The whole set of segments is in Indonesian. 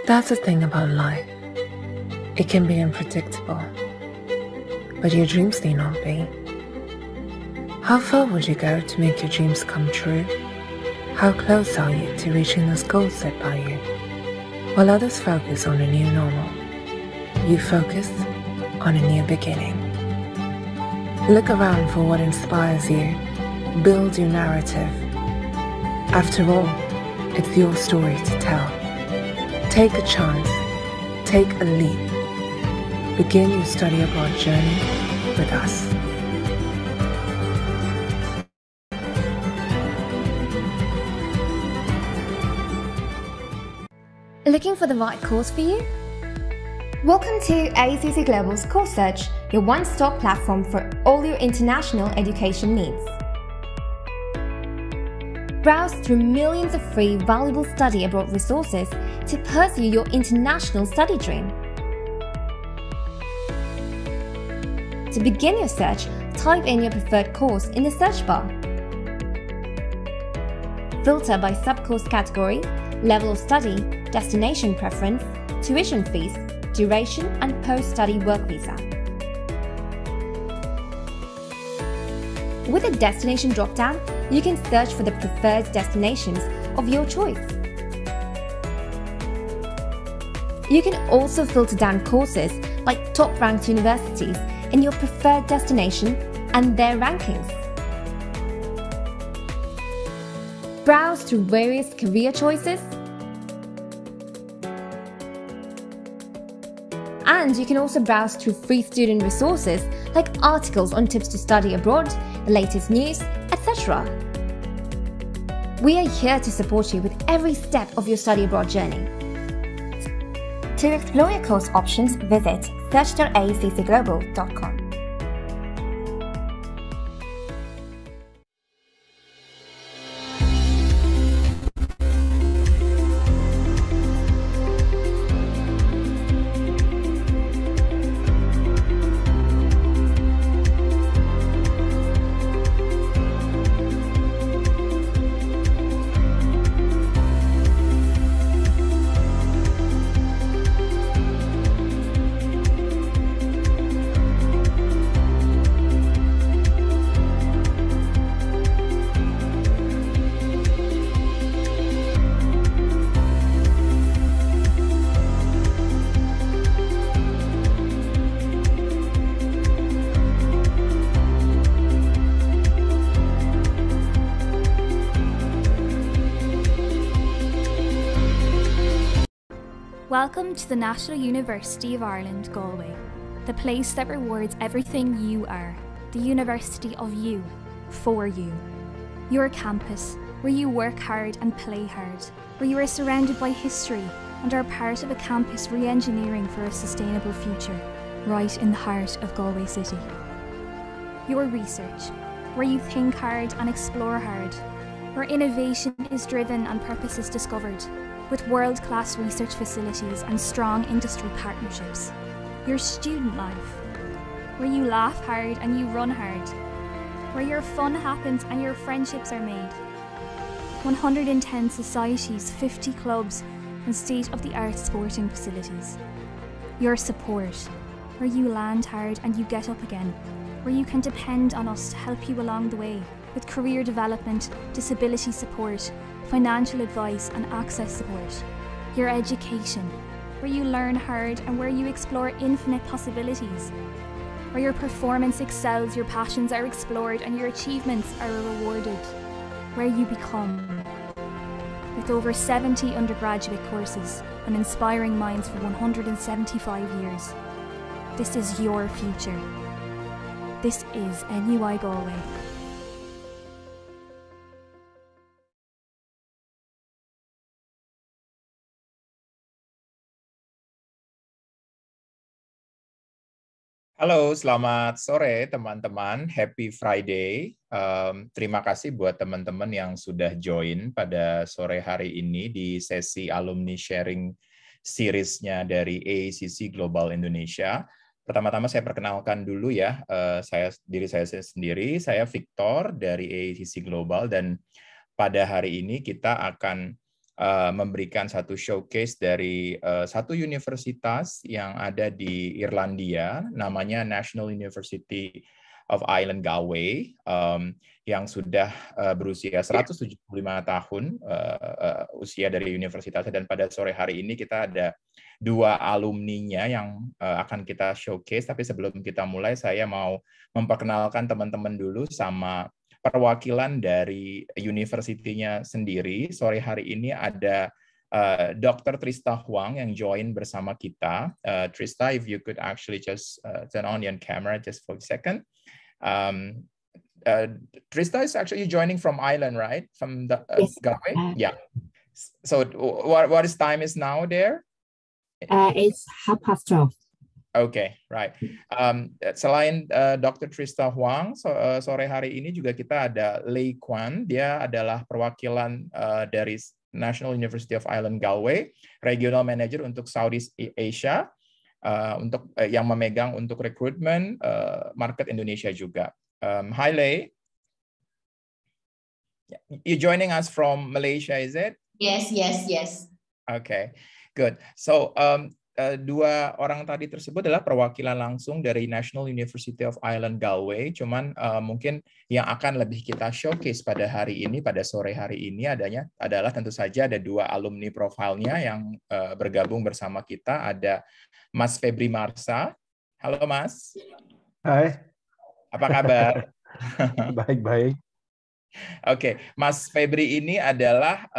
That's the thing about life. It can be unpredictable, but your dreams need not be. How far would you go to make your dreams come true? How close are you to reaching those goals set by you? While others focus on a new normal, you focus on a new beginning. Look around for what inspires you. Build your narrative. After all, it's your story to tell. Take a chance. Take a leap. Begin your study abroad journey with us. Looking for the right course for you? Welcome to ACC Global's Course Search, your one-stop platform for all your international education needs. Browse through millions of free, valuable study abroad resources to pursue your international study dream. To begin your search, type in your preferred course in the search bar. Filter by sub-course category, level of study, destination preference, tuition fees, duration, and post-study work visa. With a destination drop-down, you can search for the preferred destinations of your choice. You can also filter down courses by top-ranked universities in your preferred destination and their rankings. Browse through various career choices, and you can also browse through free student resources like articles on tips to study abroad, the latest news, etc. We are here to support you with every step of your study abroad journey. To explore your course options, visit search.accglobal.com. Welcome to the National University of Ireland, Galway, the place that rewards everything you are, the university of you, for you. Your campus, where you work hard and play hard, where you are surrounded by history and are part of a campus re-engineering for a sustainable future, right in the heart of Galway City. Your research, where you think hard and explore hard, where innovation is driven and purpose is discovered, with world-class research facilities and strong industry partnerships. Your student life, where you laugh hard and you run hard, where your fun happens and your friendships are made. 110 societies, 50 clubs, and state-of-the-art sporting facilities. Your support, where you land hard and you get up again, where you can depend on us to help you along the way with career development, disability support, financial advice and access support. Your education, where you learn hard and where you explore infinite possibilities. Where your performance excels, your passions are explored and your achievements are rewarded. Where you become. With over 70 undergraduate courses and inspiring minds for 175 years. This is your future. This is NUI Galway. Halo, selamat sore teman-teman. Happy Friday. Terima kasih buat teman-teman yang sudah join pada sore hari ini di sesi alumni sharing series-nya dari AACC Global Indonesia. Pertama-tama saya perkenalkan dulu ya, diri saya sendiri. Saya Victor dari AACC Global dan pada hari ini kita akan memberikan satu showcase dari satu universitas yang ada di Irlandia, namanya National University of Ireland Galway, yang sudah berusia 175 tahun usia dari universitasnya, dan pada sore hari ini kita ada 2 alumninya yang akan kita showcase. Tapi sebelum kita mulai, saya mau memperkenalkan teman-teman dulu sama perwakilan dari universitinya sendiri. Sore hari ini ada Dr. Trista Huang yang join bersama kita. Trista, if you could actually just turn on your camera just for a second. Trista is actually joining from Ireland, right? From the Yes. Galway? Yeah. So what is time is now there? It's 12:30. Okay, right. Selain Dr. Trista Huang, sore hari ini juga kita ada Lei Kwan. Dia adalah perwakilan dari National University of Ireland Galway, Regional Manager untuk Southeast Asia, untuk yang memegang untuk rekrutmen market Indonesia juga. Hi Lei. You joining us from Malaysia, is it? Yes. Okay, good. So dua orang tadi tersebut adalah perwakilan langsung dari National University of Ireland Galway. Cuman mungkin yang akan lebih kita showcase pada hari ini, pada sore hari ini adalah tentu saja ada 2 alumni profilnya yang bergabung bersama kita. Ada Mas Febri Marsa. Halo Mas. Hai. Apa kabar? Baik-baik. Oke, Mas Febri ini adalah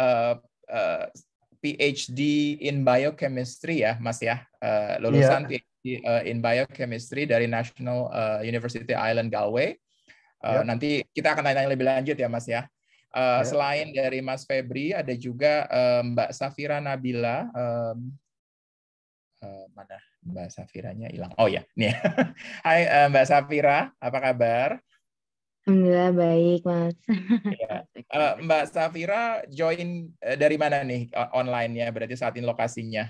PhD in Biochemistry ya, Mas ya, lulusan PhD in Biochemistry dari National University Ireland Galway. Nanti kita akan tanya lebih lanjut ya, Mas ya. Selain dari Mas Febri, ada juga Mbak Safira Nabila. Mana Mbak Safiranya hilang? Oh ya, nih. Hai Mbak Safira, apa kabar? Alhamdulillah baik, Mas. Ya. Mbak Safira join dari mana nih online-nya? Berarti saat ini lokasinya?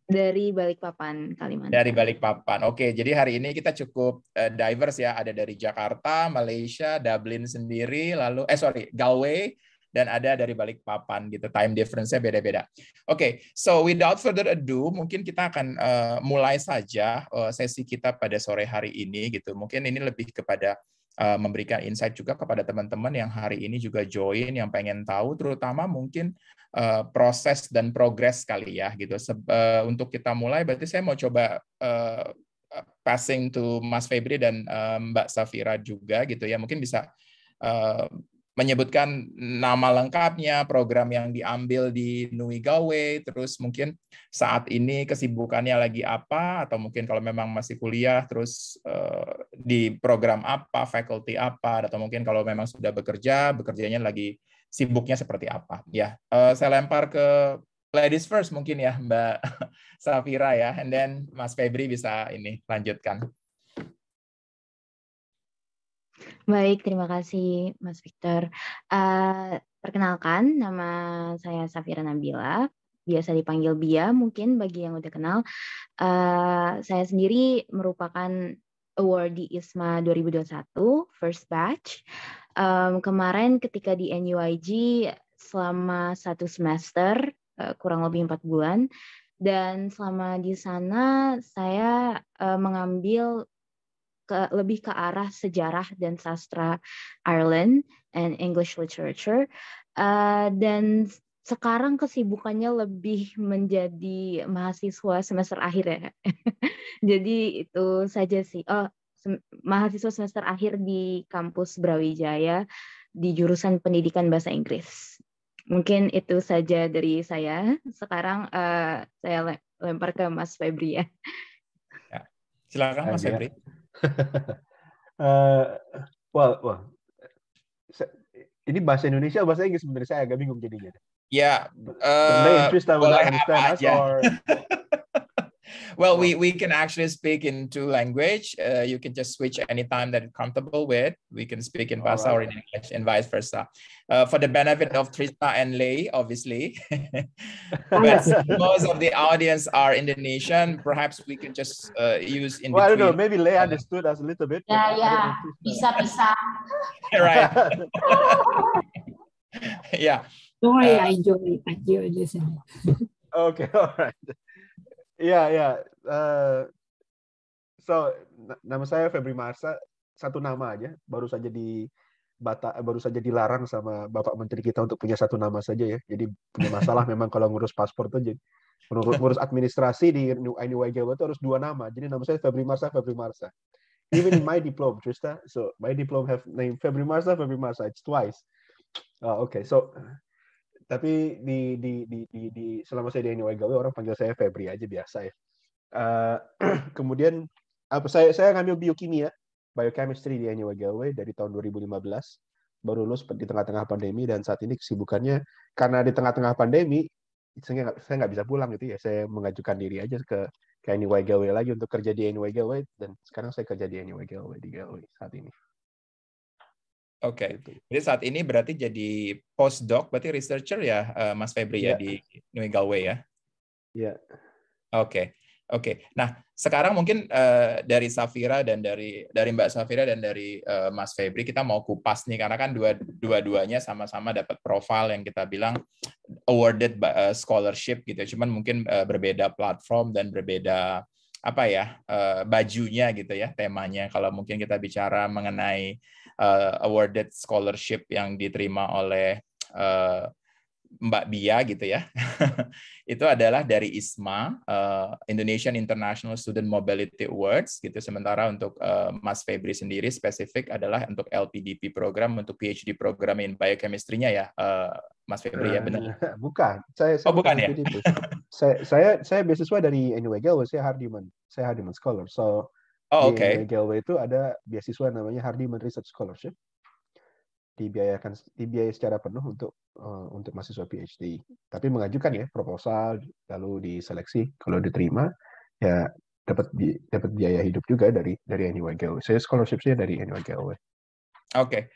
Dari Balikpapan, Kalimantan. Dari Balikpapan. Oke, jadi hari ini kita cukup diverse ya. Ada dari Jakarta, Malaysia, Dublin sendiri, lalu Galway, dan ada dari Balikpapan gitu. Time difference-nya beda-beda. Oke, so without further ado, mungkin kita akan mulai saja sesi kita pada sore hari ini gitu. Mungkin ini lebih kepada memberikan insight juga kepada teman-teman yang hari ini juga join, yang pengen tahu terutama mungkin proses dan progres kali ya gitu. Untuk kita mulai, berarti saya mau coba passing to Mas Febri dan Mbak Safira juga gitu ya. Mungkin bisa menyebutkan nama lengkapnya, program yang diambil di NUI Galway, terus mungkin saat ini kesibukannya lagi apa, atau mungkin kalau memang masih kuliah, terus di program apa, faculty apa, atau mungkin kalau memang sudah bekerjanya lagi sibuknya seperti apa. Ya, saya lempar ke ladies first mungkin ya, Mbak Safira ya, and then Mas Febri bisa ini lanjutkan. Baik, terima kasih Mas Victor. Perkenalkan, nama saya Safira Nabila, biasa dipanggil Bia mungkin bagi yang udah kenal. Saya sendiri merupakan awardee ISMA 2021, first batch. Kemarin ketika di NUIG selama 1 semester, kurang lebih 4 bulan, dan selama di sana saya mengambil lebih ke arah sejarah dan sastra Ireland and English literature, dan sekarang kesibukannya lebih menjadi mahasiswa semester akhir ya. Jadi itu saja sih. Mahasiswa semester akhir di kampus Brawijaya di jurusan Pendidikan Bahasa Inggris. Mungkin itu saja dari saya. Sekarang saya lempar ke Mas Febri ya. Silakan Mas Febri. Ini bahasa Indonesia, bahasa Inggris sebenarnya saya agak bingung jadinya. Ya, boleh apa aja. Well, we can actually speak in 2 languages. You can just switch anytime that you're comfortable with. We can speak in Bahasa or in English and vice versa. For the benefit of Trista and Lei, obviously. But most of the audience are Indonesian. Perhaps we can just use in between. Well, I don't know. Maybe Lei understood us a little bit. Bisa. Right. Yeah. Don't worry, I enjoy listening. Okay, alright. Iya. So, nama saya Febri Marsa, satu nama aja, baru saja dilarang sama Bapak Menteri kita untuk punya satu nama saja ya. Jadi punya masalah memang kalau ngurus paspor tuh, jadi ngurus administrasi di NUIGW itu harus 2 nama. Jadi nama saya Febri Marsa. Even in my diploma, Trista, so my diploma have name Febri Marsa, it's twice. Okay, so tapi di selama saya di NUIGW orang panggil saya Febri aja biasa ya. Kemudian saya ngambil biochemistry di NUIGW dari tahun 2015, baru lulus di tengah-tengah pandemi, dan saat ini kesibukannya karena di tengah-tengah pandemi saya nggak bisa pulang gitu ya, saya mengajukan diri aja ke NUIGW lagi untuk kerja di NUIGW, dan sekarang saya kerja di NUIGW di GW saat ini. Oke, jadi saat ini berarti jadi postdoc, berarti researcher ya, Mas Febri ya di NUIGW ya? Iya. Oke. Nah, sekarang mungkin dari Safira dan dari Mbak Safira dan dari Mas Febri kita mau kupas nih, karena kan dua-duanya sama-sama dapat profil yang kita bilang awarded scholarship gitu. Cuman mungkin berbeda platform dan berbeda bajunya gitu ya, temanya. Kalau mungkin kita bicara mengenai awarded scholarship yang diterima oleh Mbak Bia gitu ya, itu adalah dari ISMA, Indonesian International Student Mobility Awards gitu. Sementara untuk Mas Febri sendiri spesifik adalah untuk LPDP program, untuk PhD program in biochemistry-nya ya, Mas Febri ya, benar? Bukan, saya bukan ya? LPDP. saya beasiswa dari NUIGW, saya Hardiman Scholar. So di NUIGW itu ada beasiswa namanya Hardiman Research Scholarship, dibiayai secara penuh untuk mahasiswa PhD. Tapi mengajukan ya proposal, lalu diseleksi, kalau diterima ya dapat biaya hidup juga dari NUIGW. Saya scholarship saya dari NUIGW. Oke.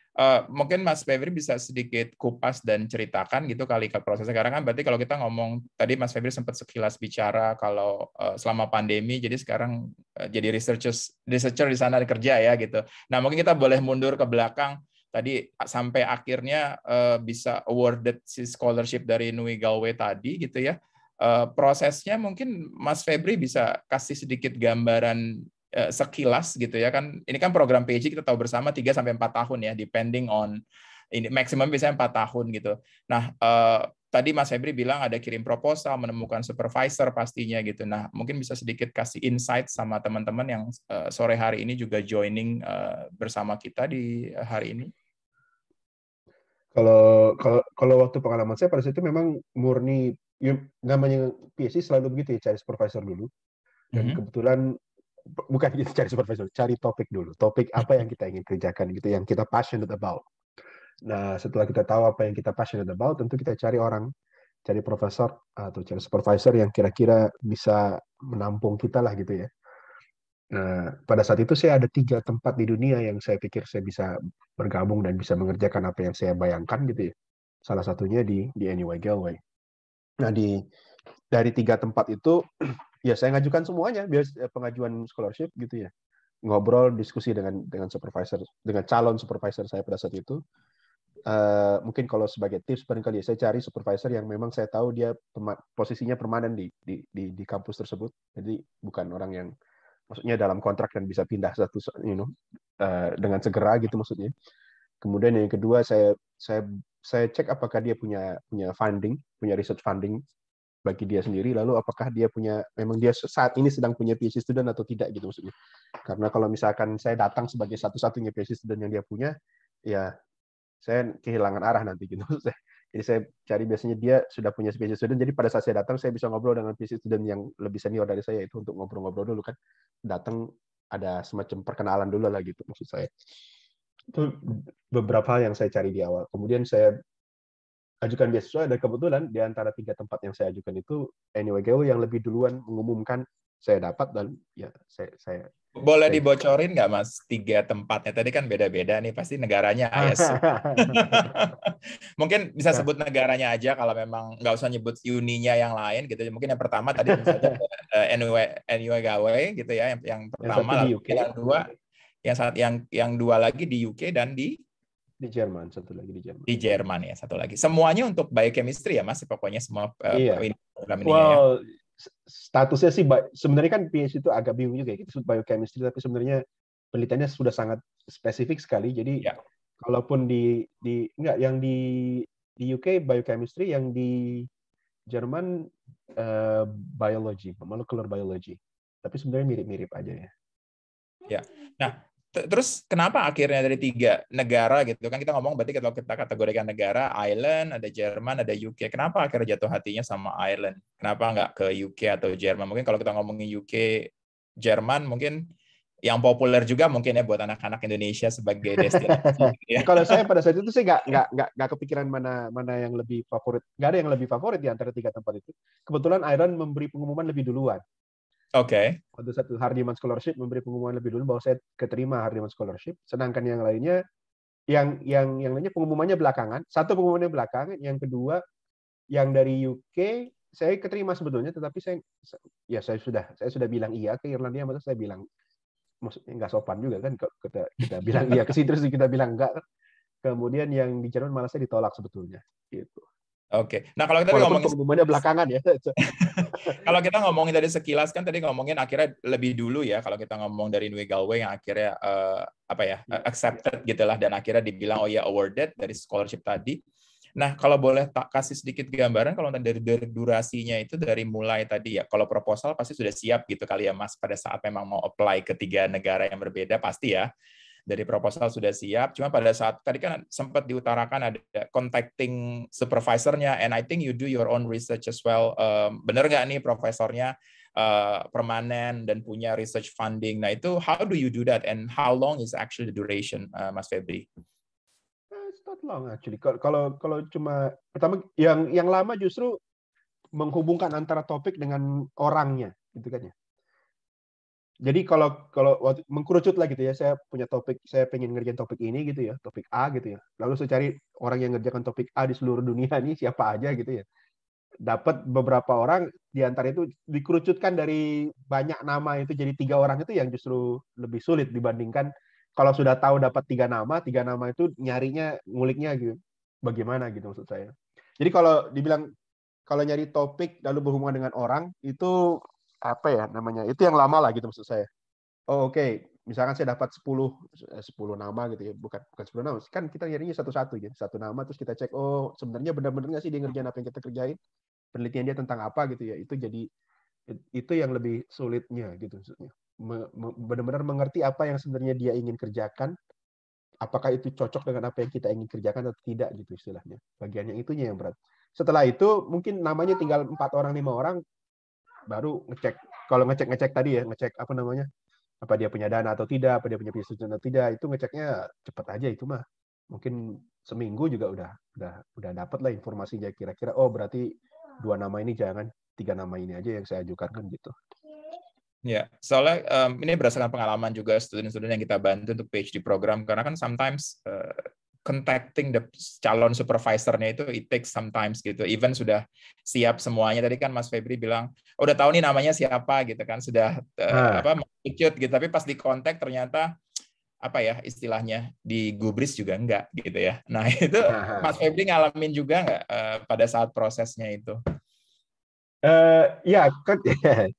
Mungkin Mas Febri bisa sedikit kupas dan ceritakan gitu kali ke prosesnya. Karena kan berarti kalau kita ngomong tadi Mas Febri sempat sekilas bicara kalau selama pandemi, jadi sekarang jadi researcher di sana kerja ya gitu. Nah, mungkin kita boleh mundur ke belakang tadi sampai akhirnya bisa awarded si scholarship dari NUIGW tadi gitu ya. Prosesnya mungkin Mas Febri bisa kasih sedikit gambaran sekilas gitu ya, kan ini kan program PhD kita tahu bersama 3-4 tahun ya, depending on ini, maksimum biasanya 4 tahun gitu. Nah, tadi Mas Febri bilang ada kirim proposal, menemukan supervisor pastinya gitu. Nah, mungkin bisa sedikit kasih insight sama teman-teman yang sore hari ini juga joining bersama kita di hari ini. Kalau waktu pengalaman saya pada saat itu memang murni namanya PhD selalu begitu ya, cari supervisor dulu. Dan kebetulan bukan gitu cari supervisor, cari topik dulu. Topik apa yang kita ingin kerjakan gitu, yang kita passionate about. Nah, setelah kita tahu apa yang kita passionate about, tentu kita cari profesor atau cari supervisor yang kira-kira bisa menampung kita lah gitu ya. Nah, pada saat itu saya ada 3 tempat di dunia yang saya pikir saya bisa bergabung dan bisa mengerjakan apa yang saya bayangkan gitu ya. Salah satunya di NUIGW. Nah, dari 3 tempat itu ya saya ngajukan semuanya, pengajuan scholarship gitu ya. Ngobrol, diskusi dengan supervisor, dengan calon supervisor saya pada saat itu. Mungkin kalau sebagai tips barangkali saya cari supervisor yang memang saya tahu dia posisinya permanen di kampus tersebut. Jadi bukan orang yang maksudnya dalam kontrak dan bisa pindah dengan segera gitu maksudnya. Kemudian yang kedua saya cek apakah dia punya funding, punya research funding bagi dia sendiri, lalu apakah memang dia saat ini sedang punya PhD student atau tidak gitu maksudnya. Karena kalau misalkan saya datang sebagai satu-satunya PhD student yang dia punya, ya saya kehilangan arah nanti gitu. Jadi saya cari biasanya dia sudah punya PhD student, jadi pada saat saya datang saya bisa ngobrol dengan PhD student yang lebih senior dari saya, itu untuk ngobrol-ngobrol dulu kan. Datang ada semacam perkenalan dulu lah gitu maksud saya. Itu beberapa hal yang saya cari di awal. Kemudian saya ajukan beasiswa, dan kebetulan di antara 3 tempat yang saya ajukan itu NUIGW yang lebih duluan mengumumkan saya dapat, dan ya saya boleh dibocorin nggak Mas 3 tempatnya? Tadi kan beda-beda nih, pasti negaranya ISU. Mungkin bisa sebut negaranya aja kalau memang nggak usah nyebut uninya yang lain gitu. Mungkin yang pertama tadi misalnya NUIGW gitu ya, yang pertama, lalu yang dua lagi di UK dan di Di Jerman, satu lagi di Jerman. Di Jerman ya, satu lagi. Semuanya untuk biochemistry ya, Mas? Pokoknya semua Iya. program ininya ya. Well, statusnya sih sebenarnya kan PhD itu agak bingung juga ya. Kita sebut biochemistry, tapi sebenarnya penelitiannya sudah sangat spesifik sekali. Jadi Ya. kalaupun enggak yang di UK biochemistry, yang di Jerman biology, molecular biology. Tapi sebenarnya mirip-mirip aja ya. Ya. Nah, terus kenapa akhirnya dari 3 negara gitu kan, kita ngomong berarti kalau kita kategorikan negara, Ireland, ada Jerman, ada UK. Kenapa akhirnya jatuh hatinya sama Ireland? Kenapa nggak ke UK atau Jerman? Mungkin kalau kita ngomongin UK, Jerman mungkin yang populer juga mungkin ya buat anak-anak Indonesia sebagai destinasi. Ya. Kalau saya pada saat itu sih nggak kepikiran mana yang lebih favorit. Nggak ada yang lebih favorit di antara 3 tempat itu. Kebetulan Ireland memberi pengumuman lebih duluan. Oke. Waktu satu Hardiman Scholarship memberi pengumuman lebih dulu bahwa saya keterima Hardiman Scholarship. Sedangkan yang lainnya, yang lainnya pengumumannya belakangan. Satu pengumumannya belakangan, yang kedua yang dari UK saya keterima sebetulnya, tetapi saya sudah bilang iya ke Irlandia, maksud saya bilang maksudnya nggak sopan juga kan kita bilang iya ke situ terus kita bilang enggak. Kemudian yang di Jerman malah saya ditolak sebetulnya gitu. Oke. Nah, kalau kita Walaupun ngomongin pengumumannya belakangan ya. Kalau kita ngomongin tadi sekilas kan tadi ngomongin akhirnya lebih dulu ya kalau kita ngomong dari Nui Galway yang akhirnya accepted gitulah dan akhirnya dibilang oh ya awarded dari scholarship tadi. Nah, kalau boleh kasih sedikit gambaran kalau dari durasinya itu dari mulai tadi ya kalau proposal pasti sudah siap gitu kali ya Mas pada saat memang mau apply ke 3 negara yang berbeda pasti ya. Dari proposal sudah siap, cuma pada saat tadi kan sempat diutarakan ada contacting supervisornya, and I think you do your own research as well. Bener nggak nih profesornya permanen dan punya research funding? Nah itu how do you do that, and how long is actually the duration, Mas Febri? It's not long actually. Kalau cuma pertama yang lama justru menghubungkan antara topik dengan orangnya, gitu kan ya. Jadi kalau waktu mengkerucut lah gitu ya, saya punya topik, saya pengen ngerjain topik ini gitu ya, topik A gitu ya. Lalu saya cari orang yang ngerjakan topik A di seluruh dunia ini siapa aja gitu ya. Dapat beberapa orang, di antara itu dikerucutkan dari banyak nama itu jadi 3 orang itu yang justru lebih sulit dibandingkan kalau sudah tahu dapat 3 nama itu nyarinya, nguliknya gitu. Bagaimana gitu maksud saya. Jadi kalau dibilang kalau nyari topik lalu berhubungan dengan orang itu apa ya namanya, itu yang lama lah gitu maksud saya. Oh oke. Misalkan saya dapat 10 nama gitu ya, bukan 10 nama, kan kita nyarinya satu-satu gitu, satu nama terus kita cek, oh sebenarnya benar-benar nggak sih dia ngerjain apa yang kita kerjain, penelitian dia tentang apa gitu ya, itu yang lebih sulitnya gitu maksudnya. Benar-benar mengerti apa yang sebenarnya dia ingin kerjakan, apakah itu cocok dengan apa yang kita ingin kerjakan atau tidak gitu istilahnya. Bagian yang itunya yang berat. Setelah itu mungkin namanya tinggal 4 orang 5 orang baru ngecek. Kalau ngecek tadi ya, ngecek apa namanya, apa dia punya dana atau tidak, apa dia punya persetujuan atau tidak, itu ngeceknya cepat aja itu mah. Mungkin seminggu juga udah dapat lah informasinya kira-kira. Oh berarti 2 nama ini jangan, 3 nama ini aja yang saya ajukan kan gitu. Ya, soalnya ini berdasarkan pengalaman juga student-student yang kita bantu untuk PhD program karena kan sometimes contacting the calon supervisornya itu it takes sometimes gitu. Even sudah siap semuanya. Tadi kan Mas Febri bilang, oh, udah tahu nih namanya siapa gitu kan, sudah mengecut gitu. Tapi pas di kontak ternyata apa ya istilahnya digubris juga enggak gitu ya. Nah itu Mas Febri ngalamin juga enggak pada saat prosesnya itu? Ya kan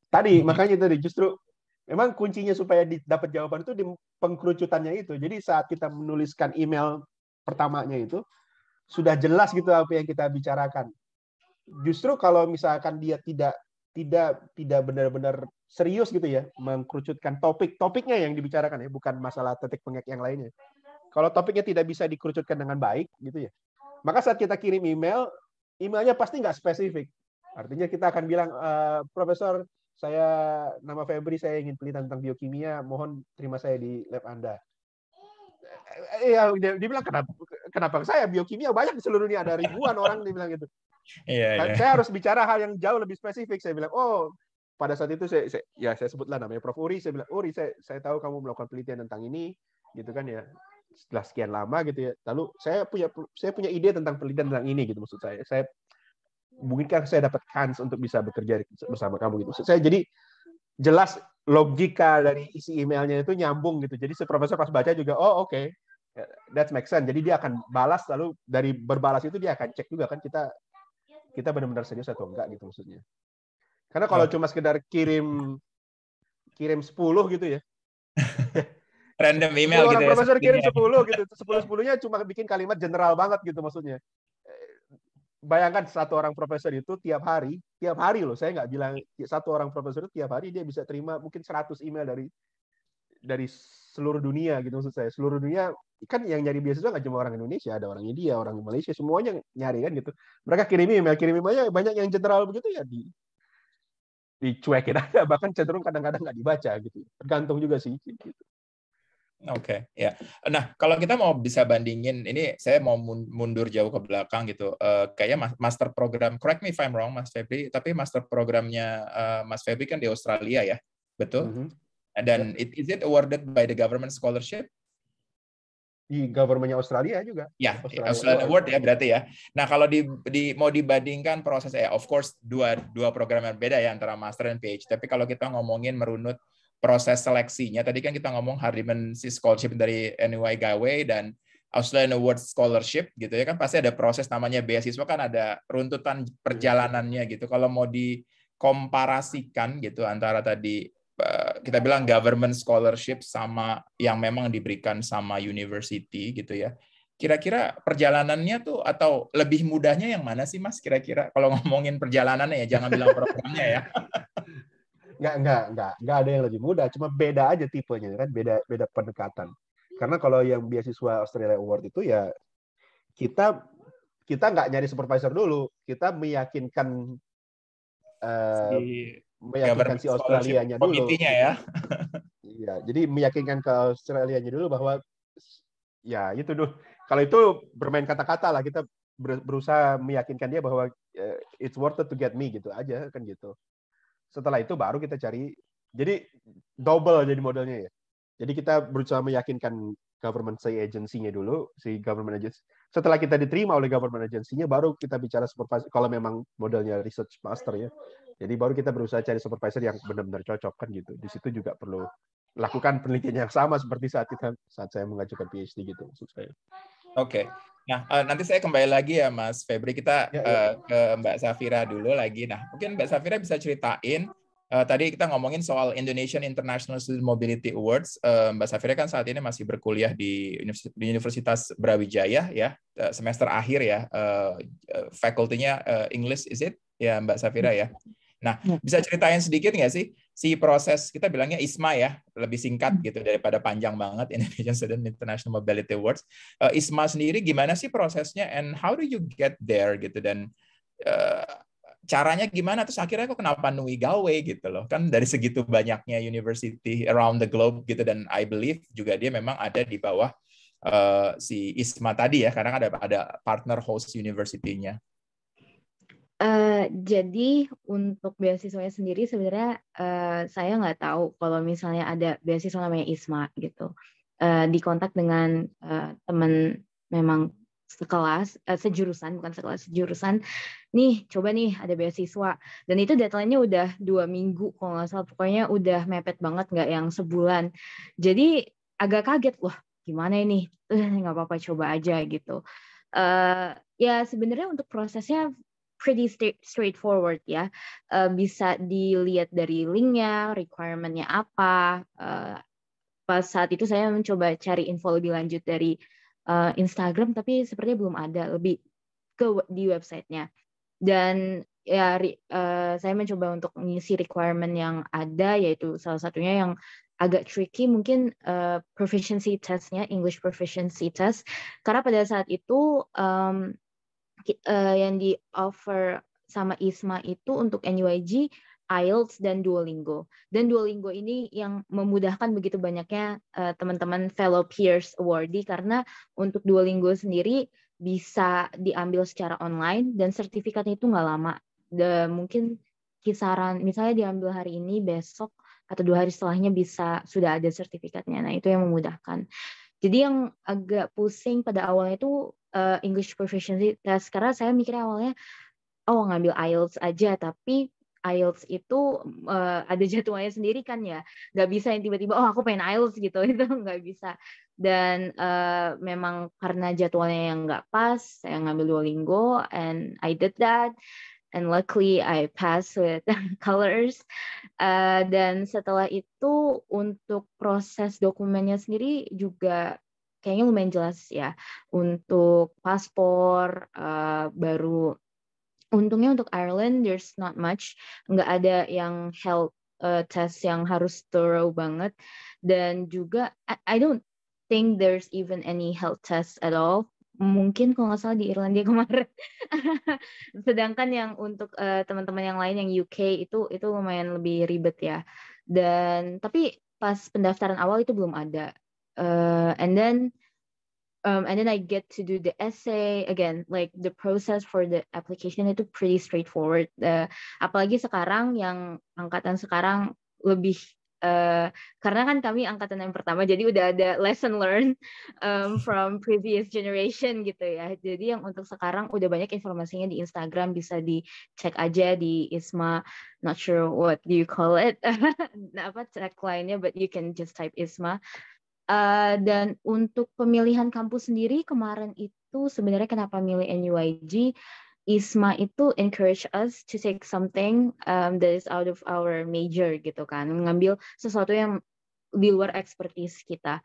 tadi makanya tadi justru memang kuncinya supaya dapat jawaban itu di pengkerucutannya itu. Jadi saat kita menuliskan email pertamanya itu sudah jelas gitu apa yang kita bicarakan. Justru kalau misalkan dia tidak benar-benar serius gitu ya mengkerucutkan topiknya yang dibicarakan ya, bukan masalah titik pengek yang lainnya. Kalau topiknya tidak bisa dikerucutkan dengan baik gitu ya, maka saat kita kirim emailnya pasti nggak spesifik. Artinya kita akan bilang, Profesor, saya nama Febri, saya ingin penelitian tentang biokimia, mohon terima saya di lab Anda. Ya, dia bilang kenapa saya biokimia banyak di seluruh dunia, ada ribuan orang, dia bilang gitu. Iya. Saya harus bicara hal yang jauh lebih spesifik. Saya bilang, oh pada saat itu saya sebutlah namanya Prof. Uri. Saya bilang, Uri, saya tahu kamu melakukan penelitian tentang ini, gitu kan ya. Setelah sekian lama gitu ya. Lalu saya punya ide tentang penelitian tentang ini gitu maksud saya. Mungkinkah saya dapat chance untuk bisa bekerja bersama kamu gitu. Saya jadi jelas logika dari isi emailnya itu nyambung gitu. Jadi si profesor pas baca juga, oh oke. That makes sense. Jadi dia akan balas, lalu dari berbalas itu dia akan cek juga kan kita benar-benar serius atau enggak gitu maksudnya. Karena kalau cuma sekedar kirim 10 gitu ya. Random email gitu orang ya. Profesor kirim 10 gitu. 10-10-nya cuma bikin kalimat general banget gitu maksudnya. Bayangkan satu orang profesor itu tiap hari loh, saya nggak bilang satu orang profesor itu tiap hari dia bisa terima mungkin 100 email dari seluruh dunia gitu maksud saya. Seluruh dunia kan yang nyari beasiswa nggak cuma orang Indonesia, ada orang India, orang Malaysia, semuanya nyari kan gitu. Mereka kirim emailnya banyak yang general begitu ya dicuekin aja, bahkan cenderung kadang-kadang nggak dibaca gitu. Tergantung juga sih gitu. Oke, ya. Nah, kalau kita mau bisa bandingin, ini saya mau mundur jauh ke belakang gitu. Kayaknya master program, correct me if I'm wrong, Mas Febri, tapi master programnya Mas Febri kan di Australia ya, betul? Dan is it awarded by the government scholarship? Di government-nya Australia juga. Ya, Australian Award ya berarti ya. Nah, kalau mau dibandingkan proses, of course dua program yang beda ya antara master dan PhD. Tapi kalau kita ngomongin merunut proses seleksinya, tadi kan kita ngomong Hardiman Scholarship dari NY Galway dan Australian Award Scholarship gitu ya, kan pasti ada proses namanya beasiswa, kan ada runtutan perjalanannya gitu. Kalau mau dikomparasikan gitu antara tadi kita bilang government scholarship sama yang memang diberikan sama university gitu ya, kira-kira perjalanannya tuh atau lebih mudahnya yang mana sih Mas kira-kira kalau ngomongin perjalanannya ya, jangan bilang programnya ya. Nggak ada yang lebih mudah, cuma beda aja tipenya kan, beda pendekatan. Karena kalau yang beasiswa Australia Award itu ya kita nggak nyari supervisor dulu, kita meyakinkan si Australianya dulu. Komitinya ya. Iya, jadi meyakinkan ke Australianya dulu bahwa ya itu dulu. Kalau itu bermain kata-kata lah, kita berusaha meyakinkan dia bahwa it's worth it to get me gitu aja kan gitu. Setelah itu baru kita cari, jadi double jadi modelnya ya. Jadi kita berusaha meyakinkan government agency-nya dulu, si government agency. Setelah kita diterima oleh government agency-nya, baru kita bicara supervisor, kalau memang modelnya research master ya. Jadi baru kita berusaha cari supervisor yang benar-benar cocok kan gitu. Di situ juga perlu lakukan penelitian yang sama seperti saat saya mengajukan PhD gitu maksud saya. Oke. Nah, nanti saya kembali lagi ya Mas Febri, kita ke Mbak Safira dulu lagi. Nah, mungkin Mbak Safira bisa ceritain, tadi kita ngomongin soal Indonesian International Student Mobility Awards. Mbak Safira kan saat ini masih berkuliah di Universitas Brawijaya ya, semester akhir ya, fakultinya English is it? Ya Mbak Safira ya. Nah, bisa ceritain sedikit nggak sih si proses, kita bilangnya ISMA ya, lebih singkat gitu daripada panjang banget, Indonesian Student International Mobility Awards. ISMA sendiri gimana sih prosesnya, and how do you get there gitu, dan caranya gimana, terus akhirnya kok kenapa NUI Galway gitu loh, kan dari segitu banyaknya university around the globe gitu, dan I believe juga dia memang ada di bawah si ISMA tadi ya, karena ada partner host university-nya. Jadi untuk beasiswanya sendiri sebenarnya saya nggak tahu kalau misalnya ada beasiswa namanya ISMA gitu. Dikontak dengan teman memang sekelas, sejurusan, bukan sekelas, sejurusan. Nih, coba nih ada beasiswa. Dan itu deadline-nya udah 2 minggu kalau nggak salah. Pokoknya udah mepet banget, nggak yang sebulan. Jadi agak kaget, wah gimana ini? Nggak apa-apa, coba aja gitu. Ya sebenarnya untuk prosesnya pretty straightforward ya. Bisa dilihat dari linknya, requirement-nya apa. Pas saat itu saya mencoba cari info lebih lanjut dari Instagram, tapi sepertinya belum ada, lebih di website-nya. Dan ya saya mencoba untuk mengisi requirement yang ada, yaitu salah satunya yang agak tricky mungkin proficiency test-nya, English proficiency test. Karena pada saat itu yang di offer sama ISMA itu untuk NUIG, IELTS dan Duolingo. Dan Duolingo ini yang memudahkan begitu banyaknya teman-teman fellow peers awardee, karena untuk Duolingo sendiri bisa diambil secara online dan sertifikatnya itu nggak lama. Mungkin kisaran misalnya diambil hari ini, besok atau 2 hari setelahnya sudah ada sertifikatnya. Nah, itu yang memudahkan. Jadi yang agak pusing pada awalnya itu English proficiency test, karena saya mikirnya awalnya ngambil IELTS aja, tapi IELTS itu ada jadwalnya sendiri kan ya, nggak bisa yang tiba-tiba oh aku pengen IELTS gitu itu nggak bisa. Dan memang karena jadwalnya yang nggak pas, saya ngambil Duolingo and I did that and luckily I passed with colors. Dan setelah itu untuk proses dokumennya sendiri juga kayaknya lumayan jelas ya. Untuk paspor baru, untungnya untuk Ireland there's not much, nggak ada yang health test yang harus thorough banget, dan juga I don't think there's even any health test at all. Mungkin kalau nggak salah di Irlandia kemarin. Sedangkan yang untuk teman-teman yang lain yang UK itu lumayan lebih ribet ya. Dan tapi pas pendaftaran awal itu belum ada. And then I get to do the essay again, like the process for the application itu pretty straightforward. Apalagi sekarang yang angkatan sekarang lebih karena kan kami angkatan yang pertama, jadi udah ada lesson learned from previous generation gitu ya. Jadi yang untuk sekarang udah banyak informasinya di Instagram, bisa dicek aja di ISMA. Not sure what do you call it, apa tagline-nya, but you can just type ISMA. Dan untuk pemilihan kampus sendiri kemarin itu sebenarnya kenapa milih NUIG, ISMA itu encourage us to take something that is out of our major gitu kan, mengambil sesuatu yang di luar expertise kita.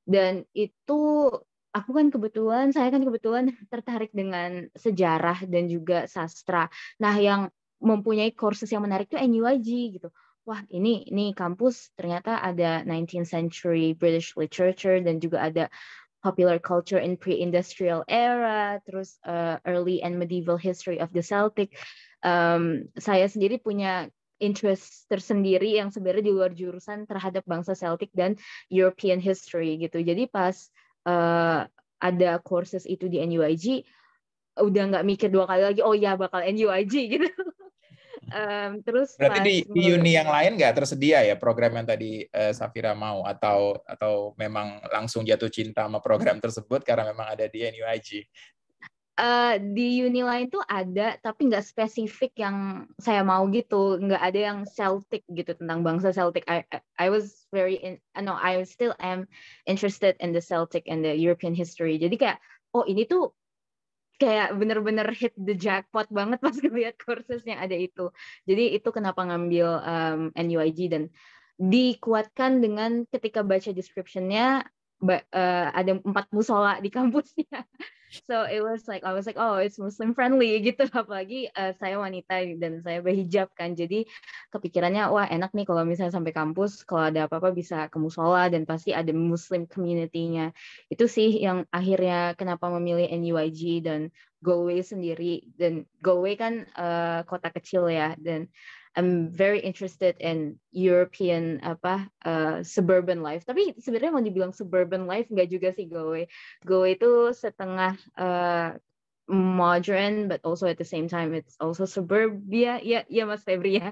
Dan itu saya kan kebetulan tertarik dengan sejarah dan juga sastra. Nah, yang mempunyai courses yang menarik itu NUIG gitu. Wah, ini kampus ternyata ada 19th century British literature dan juga ada popular culture in pre-industrial era, terus early and medieval history of the Celtic. Saya sendiri punya interest tersendiri yang sebenarnya di luar jurusan terhadap bangsa Celtic dan European history gitu. Jadi pas ada courses itu di NUIG, udah nggak mikir dua kali lagi, oh ya bakal NUIG gitu. Terus berarti di uni yang lain nggak tersedia ya program yang tadi Safira mau, atau memang langsung jatuh cinta sama program tersebut karena memang ada di NUIG? Di uni lain tuh ada, tapi nggak spesifik yang saya mau gitu, nggak ada yang Celtic gitu, tentang bangsa Celtic. I was I still am interested in the Celtic and the European history. Jadi kayak ini tuh kayak bener-bener hit the jackpot banget pas ngeliat courses yang ada itu. Jadi itu kenapa ngambil NUIG, dan dikuatkan dengan ketika baca description-nya ada 4 musola di kampusnya. So it was like, I was like, oh it's Muslim friendly gitu. Apalagi saya wanita dan saya berhijab kan. Jadi kepikirannya, wah enak nih kalau misalnya sampai kampus, kalau ada apa-apa bisa ke musola dan pasti ada Muslim community-nya. Itu sih yang akhirnya kenapa memilih NUIG dan Galway sendiri. Dan Galway kan kota kecil ya, dan I'm very interested in European suburban life. Tapi sebenarnya mau dibilang suburban life nggak juga sih Galway. Galway itu setengah modern, but also at the same time it's also suburbia. Ya Mas Febri ya.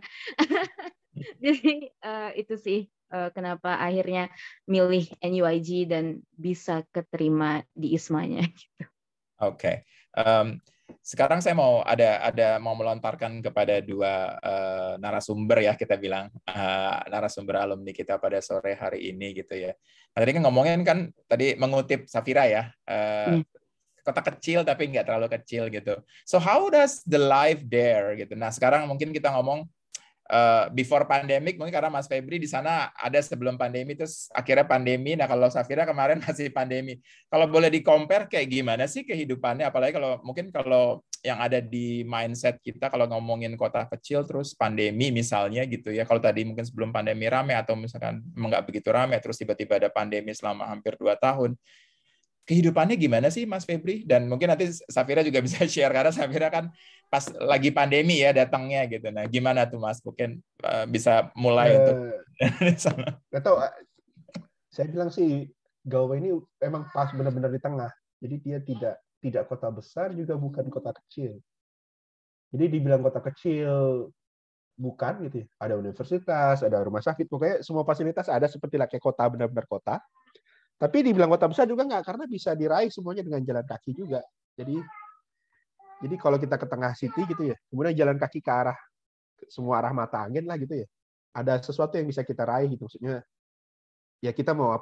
Jadi itu sih kenapa akhirnya milih NUIG dan bisa keterima di ISMA-nya. Gitu. Oke. Sekarang saya mau mau melontarkan kepada dua narasumber ya, kita bilang narasumber alumni kita pada sore hari ini gitu ya. Nah, tadi kan ngomongin kan tadi mengutip Safira ya, kota kecil tapi nggak terlalu kecil gitu. So how does the life there gitu. Nah sekarang mungkin kita ngomong before pandemic, mungkin karena Mas Febri di sana ada sebelum pandemi, terus akhirnya pandemi. Nah kalau Safira kemarin masih pandemi. Kalau boleh di-compare kayak gimana sih kehidupannya? Apalagi kalau yang ada di mindset kita kalau ngomongin kota kecil terus pandemi misalnya gitu ya. Kalau tadi mungkin sebelum pandemi rame, atau misalkan nggak begitu rame, terus tiba-tiba ada pandemi selama hampir 2 tahun. Kehidupannya gimana sih Mas Febri? Dan mungkin nanti Safira juga bisa share, karena Safira kan pas lagi pandemi ya datangnya gitu. Nah, gimana tuh Mas? Mungkin bisa mulai untuk nggak tahu. Saya bilang sih Galway ini emang pas benar-benar di tengah. Jadi dia tidak kota besar juga bukan kota kecil. Jadi dibilang kota kecil bukan gitu ya. Ada universitas, ada rumah sakit, pokoknya semua fasilitas ada seperti kayak kota, benar-benar kota. Tapi dibilang kota besar juga nggak, karena bisa diraih semuanya dengan jalan kaki juga. Jadi kalau kita ke tengah city gitu ya, kemudian jalan kaki ke arah semua arah mata angin lah gitu ya. Ada sesuatu yang bisa kita raih gitu, maksudnya ya kita mau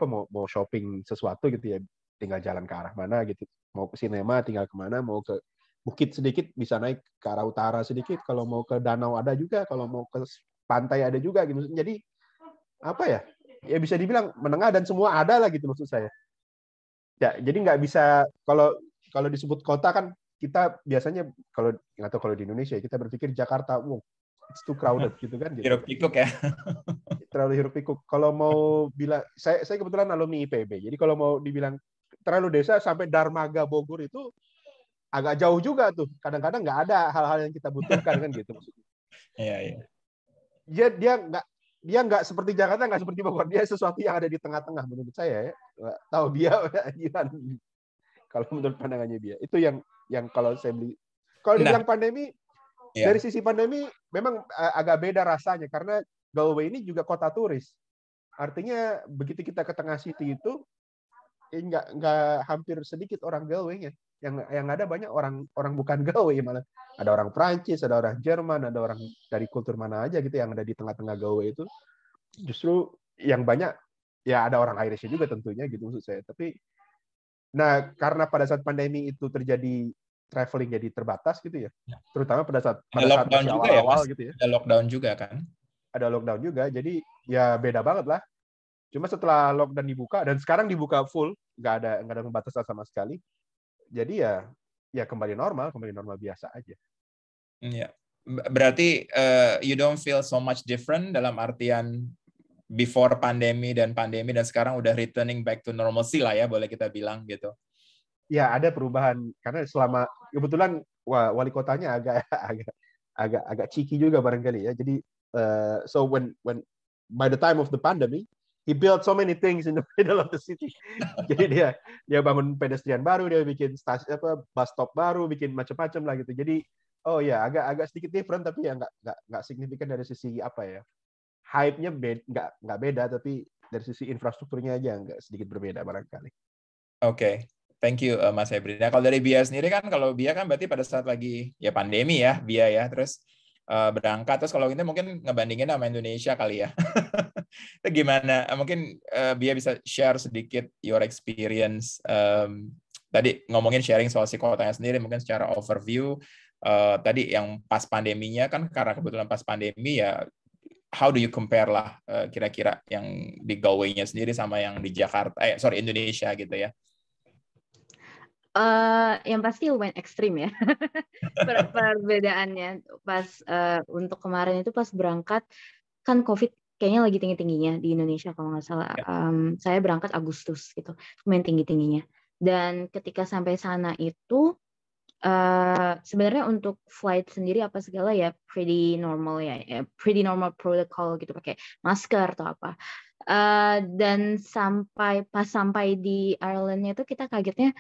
shopping sesuatu gitu ya, tinggal jalan ke arah mana gitu, mau ke sinema tinggal kemana, mau ke bukit sedikit bisa naik ke arah utara sedikit, kalau mau ke danau ada juga, kalau mau ke pantai ada juga gitu. Jadi apa ya bisa dibilang menengah dan semua ada lah gitu maksud saya ya. Jadi nggak bisa, kalau disebut kota kan kita biasanya kalau di Indonesia kita berpikir Jakarta, it's too crowded gitu kan gitu. Hiruk pikuk ya. Terlalu hiruk pikuk. Kalau mau bilang, saya kebetulan alumni IPB, jadi kalau mau dibilang terlalu desa sampai Darmaga Bogor itu agak jauh juga tuh. Kadang-kadang nggak ada hal-hal yang kita butuhkan kan gitu maksudnya. Iya. Dia nggak seperti Jakarta, nggak seperti Bogor. Dia sesuatu yang ada di tengah-tengah menurut saya ya. Nggak tahu dia kalau menurut pandangannya dia. Itu yang kalau saya beli. Kalau dibilang pandemi, dari sisi pandemi memang agak beda rasanya karena Galway ini juga kota turis. Artinya begitu kita ke tengah city itu nggak hampir sedikit orang Galway-nya. Yang ada banyak orang bukan Galway, malah ada orang Prancis, ada orang Jerman, ada orang dari kultur mana aja gitu yang ada di tengah-tengah Galway itu. Justru yang banyak ya ada orang Irish juga tentunya gitu maksud saya. Tapi karena pada saat pandemi itu terjadi traveling jadi terbatas gitu ya. Terutama pada saat masih awal-awal gitu ya. Ada lockdown juga kan? Ada lockdown juga. Jadi ya beda banget lah. Cuma setelah lockdown dibuka dan sekarang dibuka full, nggak ada pembatasan sama sekali. Jadi ya kembali normal biasa aja. Iya. Berarti you don't feel so much different dalam artian before pandemi dan sekarang udah returning back to normalcy lah ya, boleh kita bilang gitu. Ya ada perubahan karena selama kebetulan wali kotanya agak cheeky juga barangkali ya. Jadi so when by the time of the pandemic he built so many things in the middle of the city. Jadi dia bangun pedestrian baru, dia bikin bus stop baru, bikin macam-macam lah gitu. Jadi agak sedikit different tapi ya nggak signifikan dari sisi apa ya. Hype-nya nggak beda tapi dari sisi infrastrukturnya aja nggak sedikit berbeda barangkali. Oke. Thank you Mas Hebri. Nah, kalau dari Bia sendiri kan, kalau Bia kan berarti pada saat lagi ya pandemi ya, Bia ya, terus berangkat, terus kalau ini mungkin ngebandingin sama Indonesia kali ya. Itu gimana? Mungkin Bia bisa share sedikit your experience. Tadi ngomongin sharing soal si kotanya sendiri, mungkin secara overview. Tadi yang pas pandeminya kan, karena kebetulan pas pandemi ya, how do you compare lah kira-kira yang di Galway-nya sendiri sama yang di Jakarta, Indonesia gitu ya. Yang pasti lumayan ekstrim ya perbedaannya. Pas untuk kemarin itu pas berangkat kan COVID kayaknya lagi tinggi-tingginya di Indonesia kalau nggak salah. Saya berangkat Agustus gitu, lumayan tinggi-tingginya. Dan ketika sampai sana itu sebenarnya untuk flight sendiri apa segala ya pretty normal ya, pretty normal protocol gitu, pakai masker atau apa. Dan sampai di Ireland-nya itu kita kagetnya,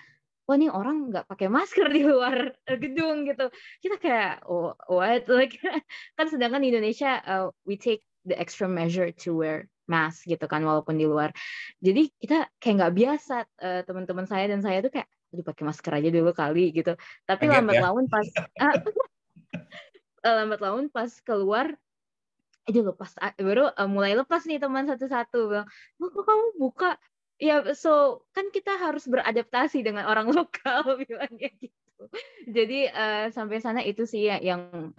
wah nih orang nggak pakai masker di luar gedung gitu. Kita kayak what, like kan sedangkan di Indonesia we take the extra measure to wear mask gitu kan walaupun di luar. Jadi kita kayak nggak biasa, teman-teman saya dan saya tuh kayak pakai masker aja dulu kali gitu. Tapi lambat laun pas keluar aja lepas, baru mulai lepas nih teman satu-satu bilang, kok kamu buka? Ya, so kan kita harus beradaptasi dengan orang lokal bilangnya gitu. Jadi sampai sana itu sih yang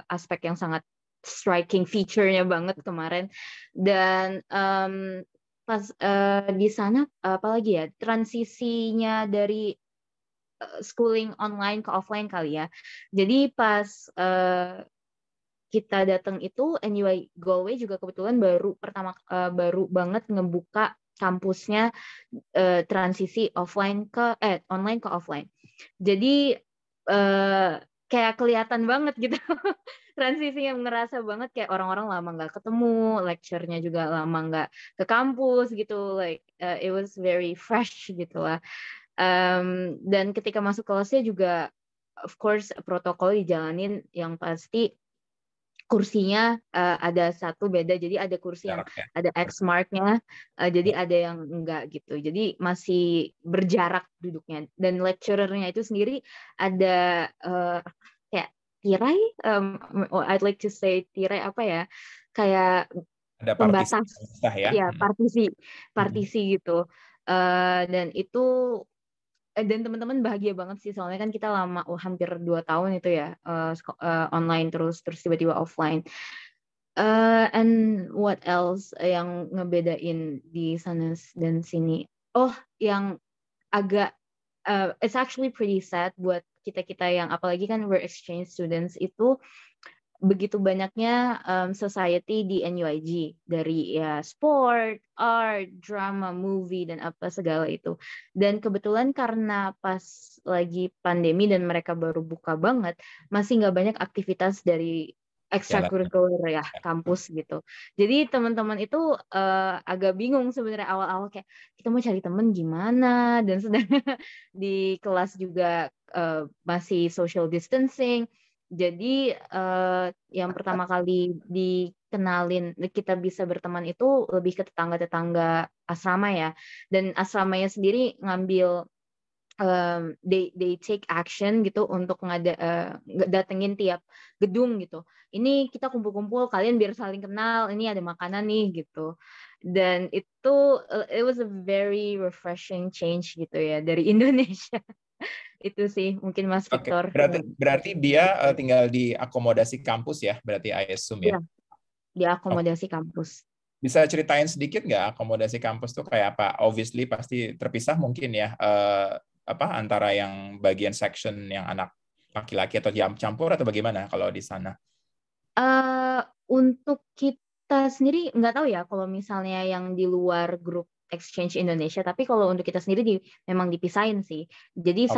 aspek yang sangat striking feature-nya banget kemarin. Dan pas di sana apalagi ya, transisinya dari schooling online ke offline kali ya. Jadi pas kita datang itu, NUI Galway juga kebetulan baru banget ngebuka kampusnya transisi online ke offline. Jadi kayak kelihatan banget gitu transisinya, ngerasa banget kayak orang-orang lama nggak ketemu, lecture-nya juga lama nggak ke kampus gitu, like it was very fresh gitu lah. Dan ketika masuk kelasnya juga of course protokol dijalanin, yang pasti kursinya ada satu beda, jadi ada kursi yang ada X mark-nya, jadi ada yang enggak gitu, jadi masih berjarak duduknya. Dan lecturer-nya itu sendiri ada kayak tirai, I'd like to say tirai apa ya, kayak Ada pembatas, ya. partisi gitu. Dan itu dan teman-teman bahagia banget sih, soalnya kan kita lama, hampir 2 tahun itu ya, online terus tiba-tiba offline. And what else yang ngebedain di sana dan sini? Oh, yang agak it's actually pretty sad buat kita yang apalagi kan we're exchange students, itu begitu banyaknya society di NUIG, dari ya sport, art, drama, movie, dan apa segala itu. Dan kebetulan karena pas lagi pandemi dan mereka baru buka banget, masih nggak banyak aktivitas dari ekstrakurikuler ya kampus gitu. Jadi teman-teman itu agak bingung sebenarnya awal-awal, kayak kita mau cari temen gimana, dan sedang di kelas juga masih social distancing. Jadi yang pertama kali dikenalin kita bisa berteman itu lebih ke tetangga-tetangga asrama ya. Dan asramanya sendiri ngambil they take action gitu untuk datengin tiap gedung gitu. Ini kita kumpul-kumpul, kalian biar saling kenal, ini ada makanan nih gitu. Dan itu it was a very refreshing change gitu ya dari Indonesia. Itu sih mungkin Mas Victor. Berarti dia tinggal di akomodasi kampus ya, berarti I assume ya? Di akomodasi kampus. Bisa ceritain sedikit nggak akomodasi kampus tuh kayak apa? Obviously pasti terpisah mungkin ya, antara yang bagian section yang anak laki-laki atau campur atau bagaimana kalau di sana? Untuk kita sendiri nggak tahu ya kalau misalnya yang di luar grup Exchange Indonesia, tapi kalau untuk kita sendiri memang dipisahin sih. Jadi